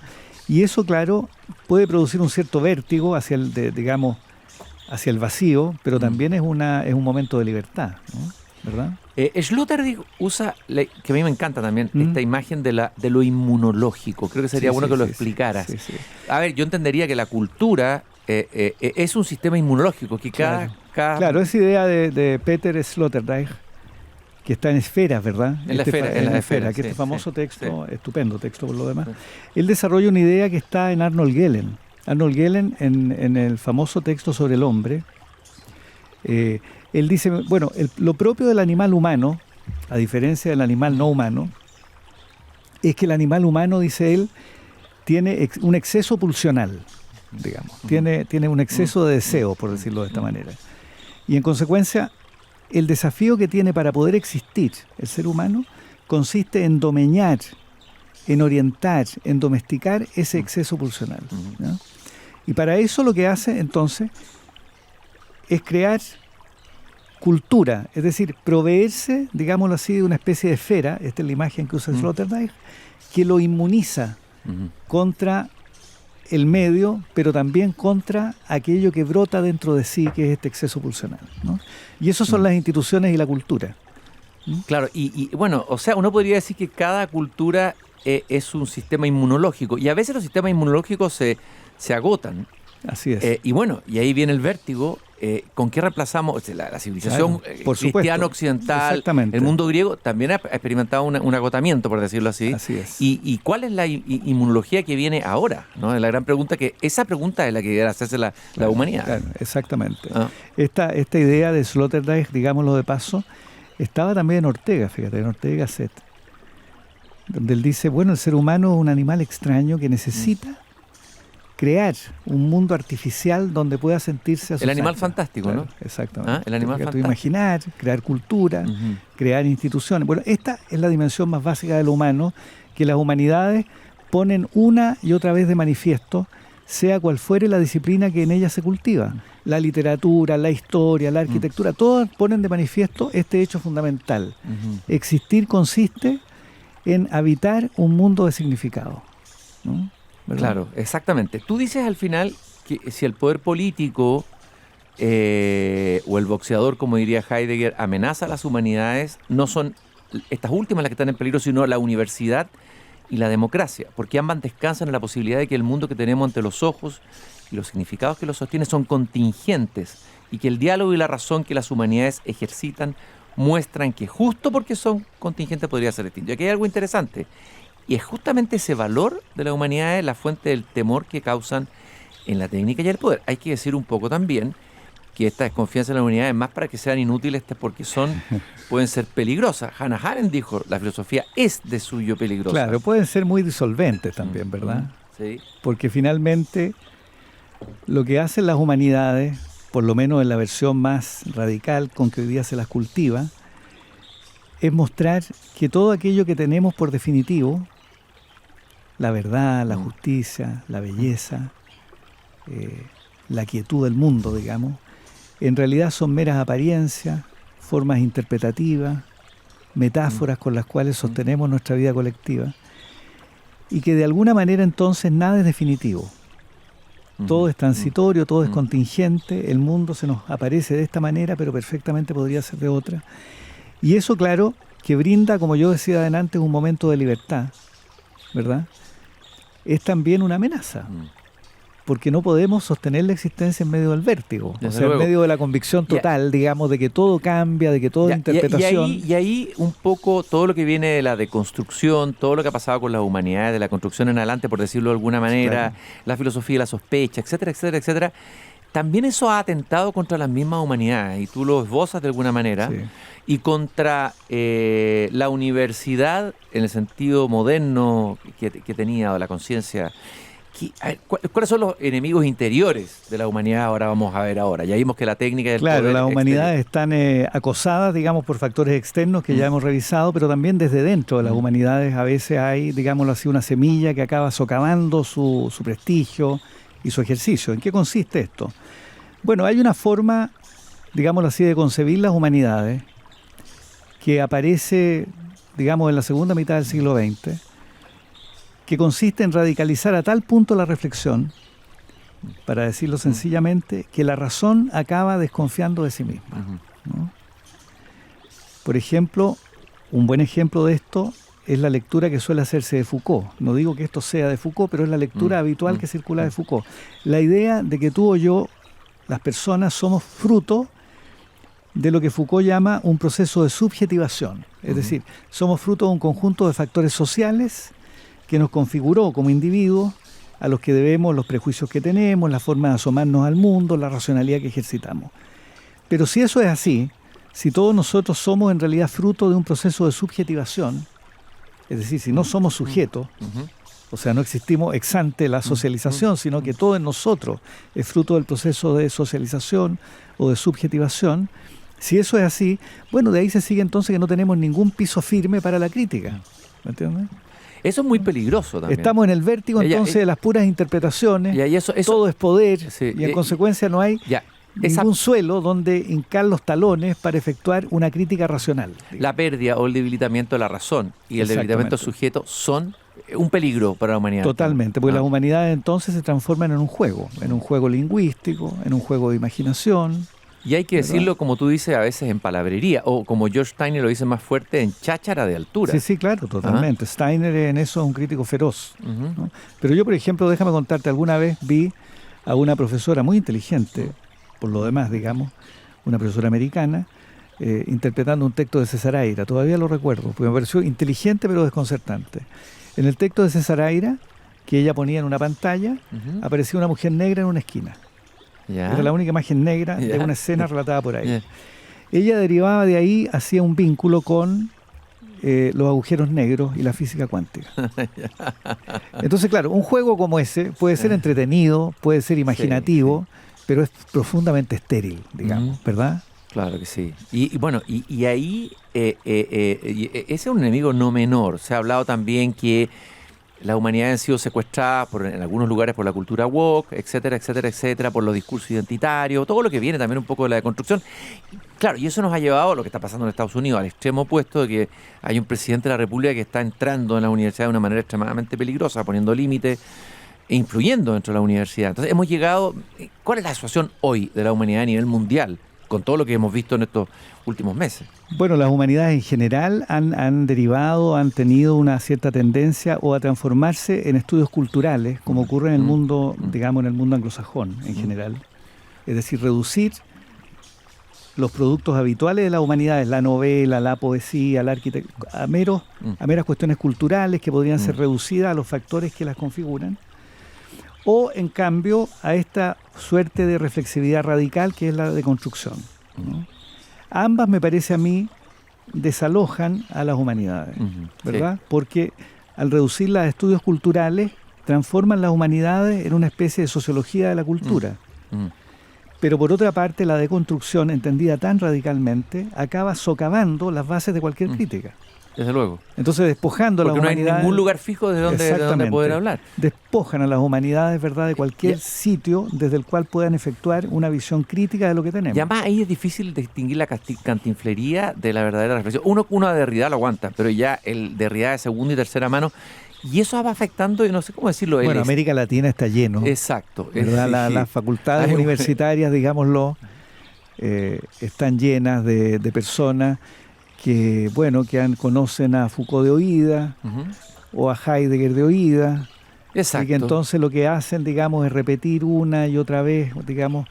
Y eso, claro, puede producir un cierto vértigo hacia el vacío, pero también es un momento de libertad, ¿no? ¿Verdad? Sloterdijk usa, que a mí me encanta también, esta imagen de lo inmunológico. Creo que sería bueno que lo explicaras. Sí. A ver, yo entendería que la cultura es un sistema inmunológico, que cada... Claro, esa idea de Peter Sloterdijk, que está en Esferas, ¿verdad? En la esfera, que este famoso texto, estupendo texto por lo demás. Él desarrolla una idea que está en Arnold Gehlen. Arnold Gehlen, en el famoso texto sobre el hombre, él dice, bueno, lo propio del animal humano, a diferencia del animal no humano, es que el animal humano, dice él, tiene un exceso pulsional, digamos, tiene un exceso de deseo, por decirlo de esta manera. Y en consecuencia, el desafío que tiene para poder existir el ser humano consiste en domeñar, en orientar, en domesticar ese exceso pulsional, ¿no? Y para eso lo que hace, entonces, es crear cultura, es decir, proveerse, digámoslo así, de una especie de esfera, esta es la imagen que usa Sloterdijk, que lo inmuniza contra el medio, pero también contra aquello que brota dentro de sí, que es este exceso pulsional, ¿no? Y eso son las instituciones y la cultura. Claro, y bueno, o sea, uno podría decir que cada cultura es un sistema inmunológico, y a veces los sistemas inmunológicos se agotan. Así es. Y bueno, y ahí viene el vértigo. ¿Con qué reemplazamos? La civilización cristiana occidental, el mundo griego también ha experimentado un agotamiento, por decirlo así. Así es. ¿Y cuál es la inmunología que viene ahora? ¿No? Es la gran pregunta, esa pregunta es la que debe hacerse la humanidad. Claro, exactamente. Esta idea de Sloterdijk, digámoslo de paso, estaba también en Ortega, fíjate, en Ortega y Gasset, donde él dice, bueno, el ser humano es un animal extraño que necesita crear un mundo artificial donde pueda sentirse a su el animal sangre. Fantástico, claro, ¿no? Exactamente. El animal fantástico. Imaginar, crear cultura, crear instituciones. Bueno, esta es la dimensión más básica de lo humano, que las humanidades ponen una y otra vez de manifiesto, sea cual fuere la disciplina que en ella se cultiva. La literatura, la historia, la arquitectura, todas ponen de manifiesto este hecho fundamental. Existir consiste en habitar un mundo de significado, ¿no? ¿Verdad? Claro, exactamente. Tú dices al final que si el poder político o el boxeador, como diría Heidegger, amenaza a las humanidades, no son estas últimas las que están en peligro, sino la universidad y la democracia, porque ambas descansan en la posibilidad de que el mundo que tenemos ante los ojos y los significados que lo sostienen son contingentes, y que el diálogo y la razón que las humanidades ejercitan muestran que justo porque son contingentes podría ser distinto. Y aquí hay algo interesante. Y es justamente ese valor de la humanidad la fuente del temor que causan en la técnica y el poder. Hay que decir un poco también que esta desconfianza en la humanidad es más para que sean inútiles, porque pueden ser peligrosas. Hannah Arendt dijo, la filosofía es de suyo peligrosa. Claro, pueden ser muy disolventes también, ¿verdad? Sí. Porque finalmente lo que hacen las humanidades, por lo menos en la versión más radical con que hoy día se las cultiva, es mostrar que todo aquello que tenemos por definitivo, la verdad, la justicia, la belleza, la quietud del mundo, digamos, en realidad son meras apariencias, formas interpretativas, metáforas con las cuales sostenemos nuestra vida colectiva, y que de alguna manera entonces nada es definitivo. Todo es transitorio, todo es contingente, el mundo se nos aparece de esta manera, pero perfectamente podría ser de otra. Y eso, claro, que brinda, como yo decía adelante, un momento de libertad, ¿verdad? Es también una amenaza, porque no podemos sostener la existencia en medio del vértigo, en medio de la convicción total, digamos, de que todo cambia, de que todo es interpretación. Y ahí un poco todo lo que viene de la deconstrucción, todo lo que ha pasado con las humanidades, de la construcción en adelante, por decirlo de alguna manera, la filosofía de la sospecha, etcétera, etcétera, etcétera, también eso ha atentado contra las mismas humanidades, y tú lo esbozas de alguna manera, Sí. y contra la universidad en el sentido moderno que tenía, o la conciencia. A ver, ¿cuáles son los enemigos interiores de la humanidad? Ahora vamos a ver ahora. Ya vimos que la técnica del Claro, poder las humanidades exterior. están acosadas, digamos, por factores externos que ya hemos revisado, pero también desde dentro de las humanidades a veces hay, digámoslo así, una semilla que acaba socavando su prestigio y su ejercicio. ¿En qué consiste esto? Bueno, hay una forma, digámoslo así, de concebir las humanidades que aparece, digamos, en la segunda mitad del siglo XX, que consiste en radicalizar a tal punto la reflexión, para decirlo sencillamente, que la razón acaba desconfiando de sí misma, ¿no? Por ejemplo, un buen ejemplo de esto es la lectura que suele hacerse de Foucault. No digo que esto sea de Foucault, pero es la lectura habitual que circula de Foucault. La idea de que tú o yo, las personas, somos fruto de lo que Foucault llama un proceso de subjetivación. Es decir, somos fruto de un conjunto de factores sociales que nos configuró como individuos, a los que debemos los prejuicios que tenemos, la forma de asomarnos al mundo, la racionalidad que ejercitamos. Pero si eso es así, si todos nosotros somos en realidad fruto de un proceso de subjetivación, es decir, si no somos sujetos, o sea, no existimos ex ante la socialización, sino que todo en nosotros es fruto del proceso de socialización o de subjetivación, si eso es así, bueno, de ahí se sigue entonces que no tenemos ningún piso firme para la crítica. ¿Me entiendes? Eso es muy peligroso también. Estamos en el vértigo entonces de las puras interpretaciones, y eso, todo es poder, sí, y en consecuencia no hay ningún suelo donde hincar los talones para efectuar una crítica racional. La pérdida o el debilitamiento de la razón y el debilitamiento del sujeto son un peligro para la humanidad. Totalmente, porque las humanidades entonces se transforman en un juego lingüístico, en un juego de imaginación. Y hay que decirlo, como tú dices, a veces en palabrería, o como George Steiner lo dice más fuerte, en cháchara de altura. Sí, claro, totalmente. Steiner en eso es un crítico feroz, ¿no? Pero yo, por ejemplo, déjame contarte, alguna vez vi a una profesora muy inteligente, por lo demás, digamos, una profesora americana, interpretando un texto de César Aira. Todavía lo recuerdo, porque me pareció inteligente pero desconcertante. En el texto de César Aira, que ella ponía en una pantalla, aparecía una mujer negra en una esquina. Era la única imagen negra de una escena relatada por ahí. Ella derivaba de ahí, hacía un vínculo con los agujeros negros y la física cuántica. Entonces, claro, un juego como ese puede ser entretenido, puede ser imaginativo, pero es profundamente estéril, digamos, ¿verdad? Claro que sí. Y bueno, y ahí ese es un enemigo no menor. Se ha hablado también que las humanidades han sido secuestradas en algunos lugares por la cultura woke, etcétera, etcétera, etcétera, por los discursos identitarios, todo lo que viene también un poco de la deconstrucción. Claro, y eso nos ha llevado a lo que está pasando en Estados Unidos, al extremo opuesto de que hay un presidente de la República que está entrando en la universidad de una manera extremadamente peligrosa, poniendo límites e influyendo dentro de la universidad. Entonces hemos llegado... ¿Cuál es la situación hoy de la humanidad a nivel mundial, con todo lo que hemos visto en estos últimos meses? Bueno, las humanidades en general han derivado, han tenido una cierta tendencia o a transformarse en estudios culturales, como ocurre en el mundo, digamos, en el mundo anglosajón en general. Es decir, reducir los productos habituales de las humanidades, la novela, la poesía, la arquitectura, a meras cuestiones culturales que podrían ser reducidas a los factores que las configuran, o en cambio a esta suerte de reflexividad radical que es la deconstrucción, ¿no? Ambas, me parece a mí, desalojan a las humanidades, ¿verdad? Sí. Porque al reducirlas a estudios culturales, transforman las humanidades en una especie de sociología de la cultura. Pero por otra parte, la deconstrucción, entendida tan radicalmente, acaba socavando las bases de cualquier crítica. Desde luego. Entonces, despojando a las humanidades... Porque no hay ningún lugar fijo de donde poder hablar. Despojan a las humanidades, ¿verdad?, de cualquier sitio desde el cual puedan efectuar una visión crítica de lo que tenemos. Y además ahí es difícil distinguir la cantinflería de la verdadera reflexión. Uno de Derrida lo aguanta, pero ya el Derrida de segunda y tercera mano... Y eso va afectando, yo no sé cómo decirlo. Bueno, América Latina está lleno. Exacto. ¿Verdad? Las facultades universitarias, digámoslo, están llenas de personas que, bueno, conocen a Foucault de oída o a Heidegger de oída. Exacto. Y que entonces lo que hacen, digamos, es repetir una y otra vez, digamos,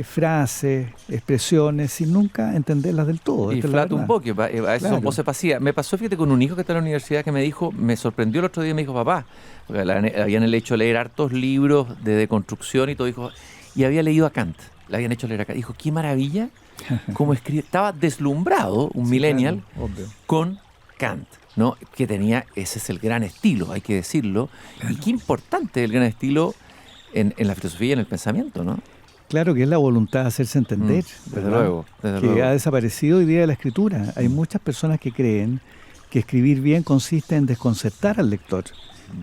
frases, expresiones, sin nunca entenderlas del todo. Y flato un poco, a veces son voces pasivas. Me pasó, fíjate, con un hijo que está en la universidad que me dijo, me sorprendió el otro día, me dijo, papá, porque habían hecho leer hartos libros de deconstrucción y todo, dijo, y había leído a Kant. Le habían hecho leer a Kant. Dijo, qué maravilla cómo escribe. Estaba deslumbrado, un millennial, claro, obvio. con Kant, ¿no? Que tenía, ese es el gran estilo, hay que decirlo. Claro. Y qué importante el gran estilo en la filosofía y en el pensamiento, ¿no? Claro que es la voluntad de hacerse entender, Desde ¿verdad? luego, desde que luego. ha desaparecido hoy día de la escritura. Hay muchas personas que creen que escribir bien consiste en desconcertar al lector,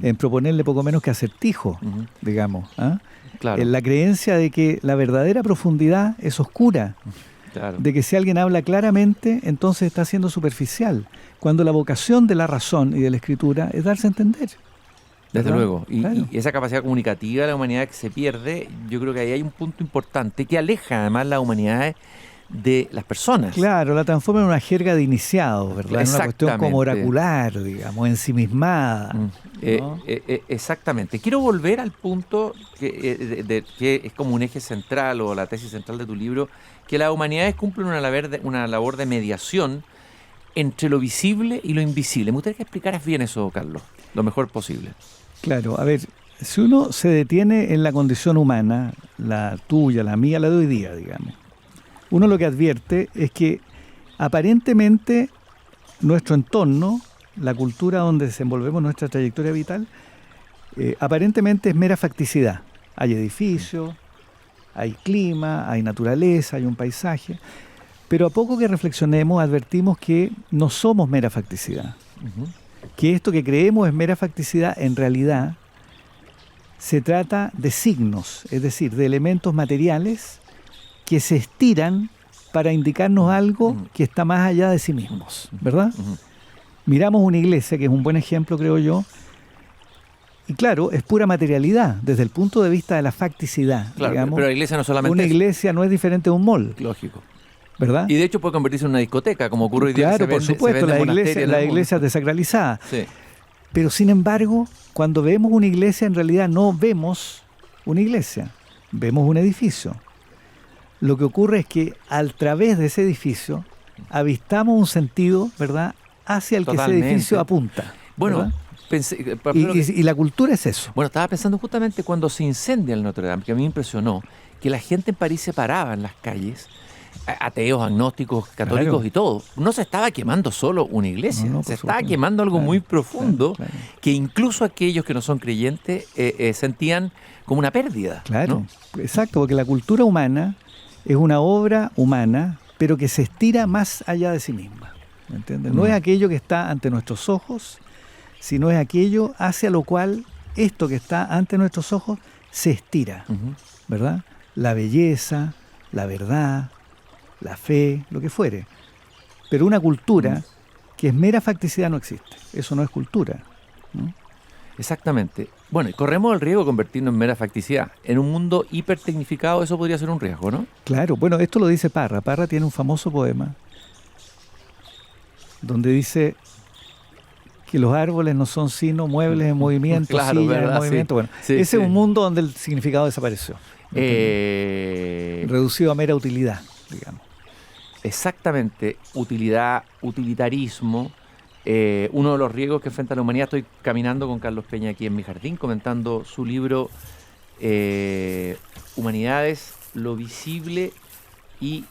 en proponerle poco menos que acertijo, Ujú. digamos. ¿Ah? Claro, En la creencia de que la verdadera profundidad es oscura, claro. de que si alguien habla claramente, entonces está siendo superficial, cuando la vocación de la razón y de la escritura es darse a entender. Desde ¿verdad? luego. Claro. Y esa capacidad comunicativa de la humanidad que se pierde, yo creo que ahí hay un punto importante que aleja además las humanidades de las personas. Claro, la transforma en una jerga de iniciados, ¿verdad? En una cuestión como oracular, digamos, ensimismada. ¿no? Exactamente. Quiero volver al punto que es como un eje central o la tesis central de tu libro, que las humanidades cumplen una labor de mediación entre lo visible y lo invisible. Me gustaría que explicaras bien eso, Carlos, lo mejor posible. Claro, a ver, si uno se detiene en la condición humana, la tuya, la mía, la de hoy día, digamos, uno lo que advierte es que aparentemente nuestro entorno, la cultura donde desenvolvemos nuestra trayectoria vital, aparentemente es mera facticidad. Hay edificios, hay clima, hay naturaleza, hay un paisaje, pero a poco que reflexionemos advertimos que no somos mera facticidad. Que esto que creemos es mera facticidad, en realidad se trata de signos, es decir, de elementos materiales que se estiran para indicarnos algo que está más allá de sí mismos, ¿verdad? Miramos una iglesia, que es un buen ejemplo, creo yo, y claro, es pura materialidad, desde el punto de vista de la facticidad, Claro, digamos. pero la iglesia no solamente Una es, iglesia no es diferente de un mall, lógico. ¿verdad? Y de hecho puede convertirse en una discoteca, como ocurre hoy día. Claro, que por supuesto, se venden monasterios en la el mundo. iglesia es desacralizada. Sí. Pero sin embargo, cuando vemos una iglesia, en realidad no vemos una iglesia, vemos un edificio. Lo que ocurre es que a través de ese edificio avistamos un sentido, ¿verdad?, hacia el que ese Totalmente. edificio apunta. Bueno, ¿verdad? pensé, Y la cultura es eso. bueno, estaba pensando justamente cuando se incendia el Notre Dame, que a mí me impresionó, que la gente en París se paraba en las calles, ateos, agnósticos, católicos Claro. y todo. No se estaba quemando solo una iglesia, No, se por estaba supuesto. quemando algo Claro, muy profundo, claro. que incluso aquellos que no son creyentes sentían como una pérdida. Claro, ¿no? exacto, porque la cultura humana es una obra humana, pero que se estira más allá de sí misma. ¿Me entiendes? No es aquello que está ante nuestros ojos, sino es aquello hacia lo cual esto que está ante nuestros ojos se estira, Ujú. ¿verdad? La belleza, la verdad, la fe, lo que fuere. Pero una cultura que es mera facticidad no existe. Eso no es cultura, ¿no? Exactamente. Bueno, y corremos el riesgo de convertirnos en mera facticidad. En un mundo hipertecnificado eso podría ser un riesgo, ¿no? Claro, bueno, esto lo dice Parra. Parra tiene un famoso poema donde dice que los árboles no son sino muebles en movimiento, Claro, sillas en ¿verdad? movimiento. Sí. Bueno, Sí, ese sí. es un mundo donde el significado desapareció. Reducido a mera utilidad, digamos. Exactamente, utilidad, utilitarismo. Uno de los riesgos que enfrenta la humanidad. Estoy caminando con Carlos Peña aquí en mi jardín comentando su libro Humanidades, lo visible y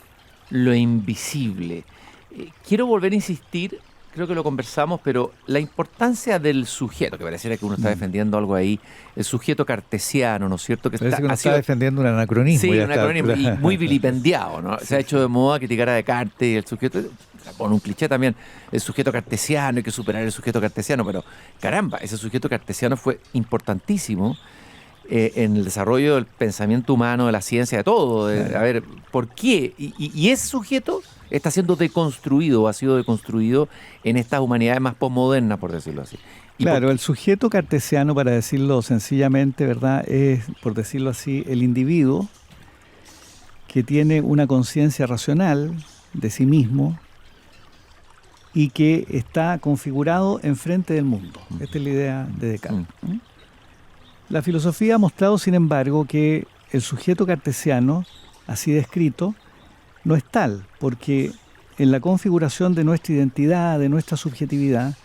lo invisible. Quiero volver a insistir, creo que lo conversamos, pero la importancia del sujeto, que pareciera que uno está defendiendo algo ahí, el sujeto cartesiano, ¿no es cierto? Parece que uno ha está sido- defendiendo un anacronismo. Sí, ya un está. acrónimo y muy vilipendiado, ¿no? Se ha hecho de moda criticar a Descartes y el sujeto, con un cliché también, el sujeto cartesiano, hay que superar el sujeto cartesiano, pero caramba, ese sujeto cartesiano fue importantísimo en el desarrollo del pensamiento humano, de la ciencia, de todo. A ver, ¿por qué? Y ese sujeto está siendo deconstruido, o ha sido deconstruido en estas humanidades más posmodernas, por decirlo así. Y Claro, el sujeto cartesiano, para decirlo sencillamente, ¿verdad?, es, por decirlo así, el individuo que tiene una conciencia racional de sí mismo y que está configurado enfrente del mundo. Esta es la idea de Descartes. La filosofía ha mostrado, sin embargo, que el sujeto cartesiano, así descrito, no es tal, porque en la configuración de nuestra identidad, de nuestra subjetividad,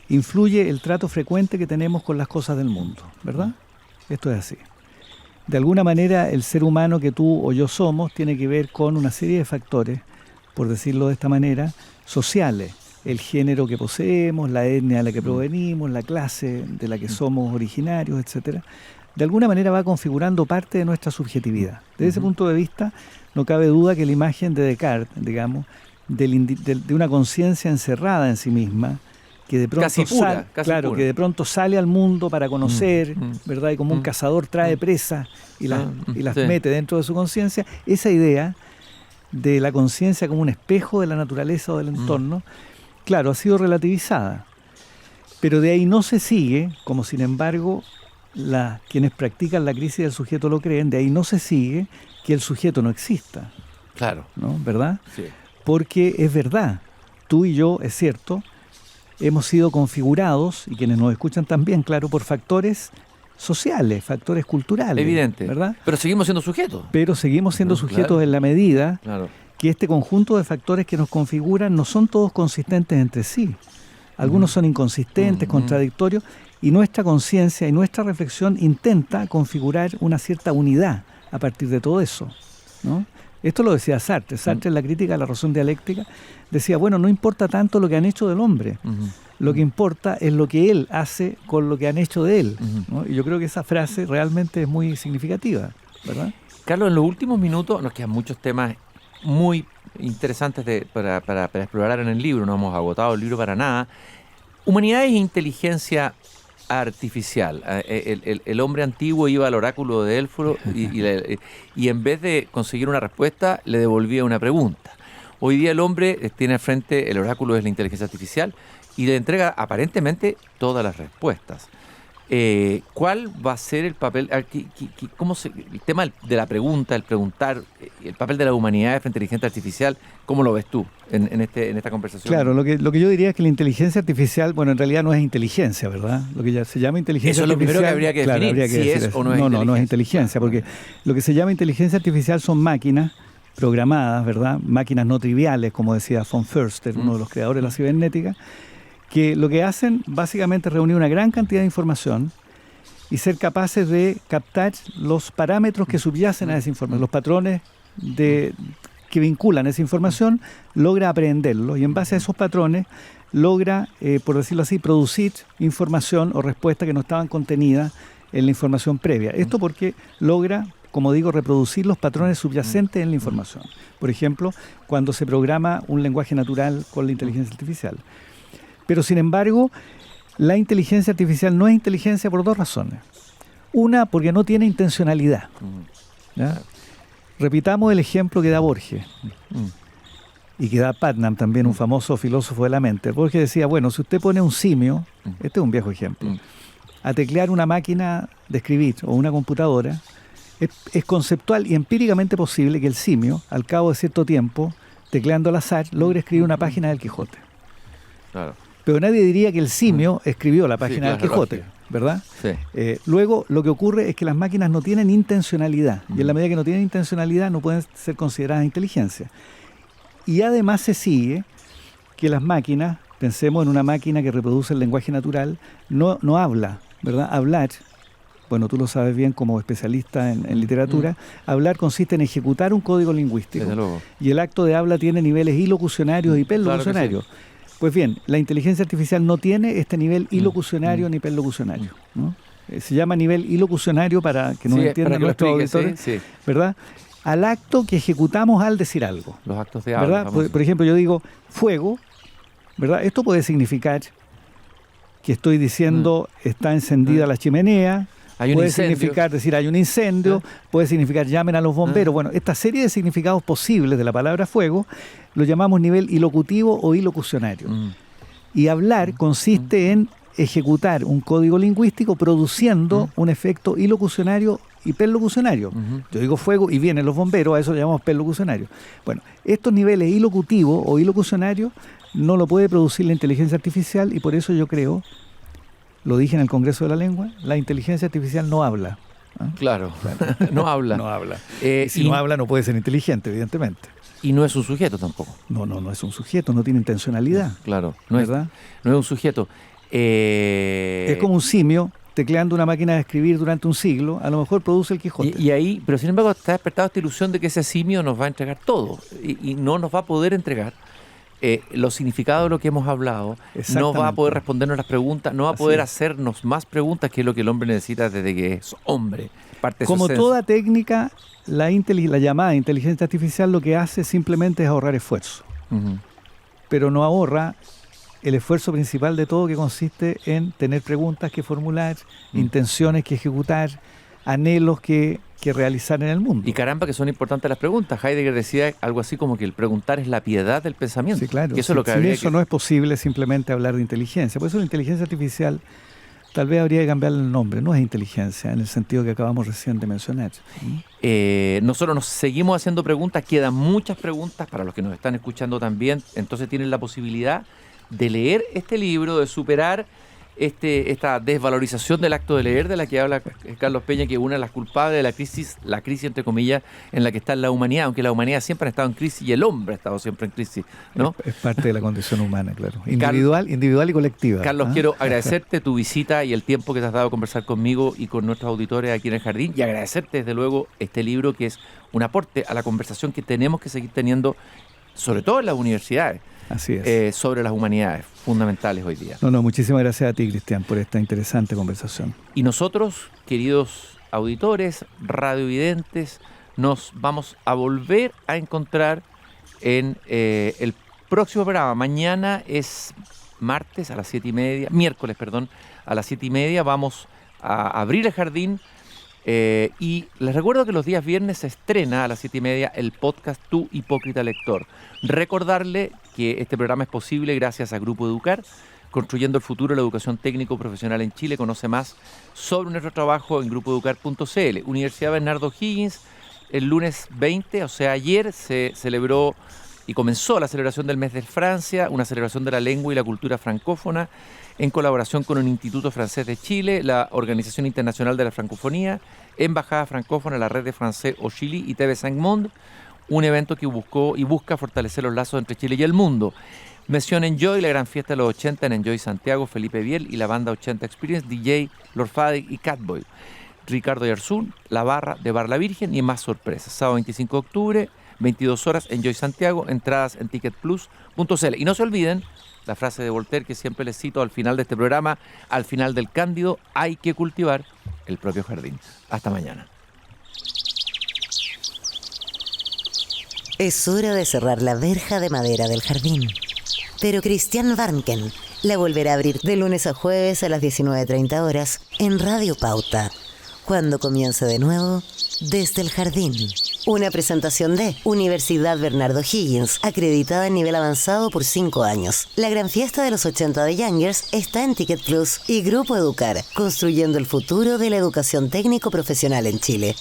influye el trato frecuente que tenemos con las cosas del mundo, ¿verdad? Esto es así. de alguna manera el ser humano que tú o yo somos tiene que ver con una serie de factores, por decirlo de esta manera, sociales. El género que poseemos, la etnia de la que provenimos, la clase de la que somos originarios, etcétera. De alguna manera va configurando parte de nuestra subjetividad. Desde ese punto de vista, no cabe duda que la imagen de Descartes, digamos, de una conciencia encerrada en sí misma, que de pronto casi pura. que de pronto sale al mundo para conocer, ¿verdad? Y como un cazador trae presas y las mete dentro de su conciencia, esa idea de la conciencia como un espejo de la naturaleza o del entorno, claro, ha sido relativizada. Pero de ahí no se sigue, como sin embargo quienes practican la crisis del sujeto lo creen, de ahí no se sigue que el sujeto no exista. Claro. ¿No? ¿Verdad? Sí. Porque es verdad, tú y yo, es cierto, hemos sido configurados, y quienes nos escuchan también, claro, por factores sociales, factores culturales. Evidente. ¿Verdad? Pero seguimos siendo sujetos. Pero seguimos siendo sujetos claro. en la medida Claro. que este conjunto de factores que nos configuran no son todos consistentes entre sí. Algunos son inconsistentes, contradictorios, y nuestra conciencia y nuestra reflexión intenta configurar una cierta unidad a partir de todo eso, ¿no? Esto lo decía Sartre. Sartre en la crítica de la razón dialéctica decía, bueno, no importa tanto lo que han hecho del hombre, lo que importa es lo que él hace con lo que han hecho de él, ¿no? Y yo creo que esa frase realmente es muy significativa, ¿verdad? Carlos, en los últimos minutos nos quedan muchos temas muy interesantes para explorar en el libro. No hemos agotado el libro para nada. Humanidades e inteligencia artificial. El hombre antiguo iba al oráculo de Delfos y en vez de conseguir una respuesta, le devolvía una pregunta. Hoy día el hombre tiene al frente el oráculo de la inteligencia artificial y le entrega aparentemente todas las respuestas. ¿Cuál va a ser el papel, el tema de la pregunta, el preguntar, el papel de la humanidad frente a la inteligencia artificial, cómo lo ves tú en esta conversación? Claro, lo que yo diría es que la inteligencia artificial, bueno, en realidad no es inteligencia, ¿verdad? Lo que ya se llama inteligencia artificial. Eso es lo primero que habría que definir, habría que si es o no es inteligencia. No es inteligencia, porque lo que se llama inteligencia artificial son máquinas programadas, ¿verdad? Máquinas no triviales, como decía von Förster, uno de los creadores de la cibernética, que lo que hacen básicamente es reunir una gran cantidad de información y ser capaces de captar los parámetros que subyacen a esa información, los patrones que vinculan esa información, logra aprenderlos y en base a esos patrones logra, por decirlo así, producir información o respuestas que no estaban contenidas en la información previa. Esto porque logra, como digo, reproducir los patrones subyacentes en la información. Por ejemplo, cuando se programa un lenguaje natural con la inteligencia artificial. Pero sin embargo, la inteligencia artificial no es inteligencia por dos razones. Una, porque no tiene intencionalidad. ¿Ya? Repitamos el ejemplo que da Borges y que da Putnam, también un famoso filósofo de la mente. Borges decía, bueno, si usted pone un simio, este es un viejo ejemplo, a teclear una máquina de escribir o una computadora, es conceptual y empíricamente posible que el simio, al cabo de cierto tiempo, tecleando al azar, logre escribir una página del Quijote. Claro. Pero nadie diría que el simio escribió la página del Quijote, lógico. ¿verdad? Sí. Luego, lo que ocurre es que las máquinas no tienen intencionalidad, y en la medida que no tienen intencionalidad no pueden ser consideradas inteligencia. Y además se sigue que las máquinas, pensemos en una máquina que reproduce el lenguaje natural, no habla, ¿verdad? Hablar, bueno, tú lo sabes bien como especialista en literatura, hablar consiste en ejecutar un código lingüístico, Desde luego. y el acto de habla tiene niveles ilocucionarios y perlocucionarios. Claro que sí. Pues bien, la inteligencia artificial no tiene este nivel ilocucionario ni perlocucionario, ¿no? Se llama nivel ilocucionario para que nos entiendan nuestros auditores, ¿verdad? Al acto que ejecutamos al decir algo. Los actos de habla. ¿Verdad? Por ejemplo, yo digo fuego, ¿verdad? Esto puede significar que estoy diciendo está encendida la chimenea. Hay un puede incendio. significar decir hay un incendio, puede significar llamen a los bomberos. Bueno, esta serie de significados posibles de la palabra fuego lo llamamos nivel ilocutivo o ilocucionario. Y hablar consiste en ejecutar un código lingüístico produciendo un efecto ilocucionario y perlocucionario. Yo digo fuego y vienen los bomberos, a eso le llamamos perlocucionario. Bueno, estos niveles ilocutivos o ilocucionarios no lo puede producir la inteligencia artificial y por eso yo creo, lo dije en el Congreso de la Lengua, la inteligencia artificial no habla. Claro, no habla. No habla. Si no habla no puede ser inteligente, evidentemente. Y no es un sujeto tampoco. No es un sujeto, no tiene intencionalidad. Claro, ¿verdad? No es un sujeto. Es como un simio tecleando una máquina de escribir durante un siglo, a lo mejor produce el Quijote. Y ahí, pero sin embargo está despertado esta ilusión de que ese simio nos va a entregar todo y no nos va a poder entregar los significados de lo que hemos hablado, no va a poder respondernos las preguntas, no va a poder hacernos más preguntas, que es lo que el hombre necesita desde que es hombre. Parte de como toda técnica, la llamada inteligencia artificial lo que hace simplemente es ahorrar esfuerzo. Uh-huh. Pero no ahorra el esfuerzo principal de todo, que consiste en tener preguntas que formular, intenciones que ejecutar, anhelos que realizar en el mundo. Y caramba que son importantes las preguntas. Heidegger decía algo así como que el preguntar es la piedad del pensamiento. Sí, claro. Que eso es lo que eso no es posible simplemente hablar de inteligencia. Por eso la inteligencia artificial tal vez habría que cambiarle el nombre. No es inteligencia en el sentido que acabamos recién de mencionar. Nosotros nos seguimos haciendo preguntas. Quedan muchas preguntas para los que nos están escuchando también. Entonces tienen la posibilidad de leer este libro, de superar esta desvalorización del acto de leer de la que habla Carlos Peña, que es una de las culpables de la crisis entre comillas en la que está la humanidad, aunque la humanidad siempre ha estado en crisis y el hombre ha estado siempre en crisis, ¿no? Es parte de la condición humana, claro. Individual y colectiva. Carlos, quiero agradecerte tu visita y el tiempo que te has dado a conversar conmigo y con nuestros auditores aquí en el Jardín, y agradecerte desde luego este libro, que es un aporte a la conversación que tenemos que seguir teniendo, sobre todo en las universidades. Así es. Sobre las humanidades fundamentales hoy día. No, muchísimas gracias a ti, Cristian, por esta interesante conversación. Y nosotros, queridos auditores, radiovidentes, nos vamos a volver a encontrar en el próximo programa. Mañana es miércoles a las 7:30, vamos a abrir el jardín. Y les recuerdo que los días viernes se estrena a las 7:30 el podcast Tu Hipócrita Lector. Recordarle que este programa es posible gracias a Grupo Educar, construyendo el futuro de la educación técnico profesional en Chile. Conoce más sobre nuestro trabajo en grupoeducar.cl. Universidad Bernardo Higgins, el lunes 20, o sea ayer, se celebró y comenzó la celebración del mes de Francia, una celebración de la lengua y la cultura francófona, en colaboración con un Instituto Francés de Chile, la Organización Internacional de la Francofonía, Embajada Francófona, la Red de Francés au Chili y TV5 Monde, un evento que buscó y busca fortalecer los lazos entre Chile y el mundo. Mención Enjoy, la gran fiesta de los 80 en Enjoy Santiago, Felipe Biel y la banda 80 Experience, DJ Lord Fadek y Catboy, Ricardo Yarzún, la barra de Bar La Virgen y más sorpresas. Sábado 25 de octubre, 22 horas, Enjoy Santiago, entradas en ticketplus.cl. Y no se olviden la frase de Voltaire que siempre les cito al final de este programa, al final del Cándido: hay que cultivar el propio jardín. Hasta mañana. Es hora de cerrar la verja de madera del jardín. Pero Christian Warnken la volverá a abrir de lunes a jueves a las 19:30 horas en Radio Pauta, cuando comience de nuevo Desde el Jardín. Una presentación de Universidad Bernardo Higgins, acreditada en nivel avanzado por 5 años. La gran fiesta de los 80 de Youngers está en Ticket Plus y Grupo Educar, construyendo el futuro de la educación técnico profesional en Chile.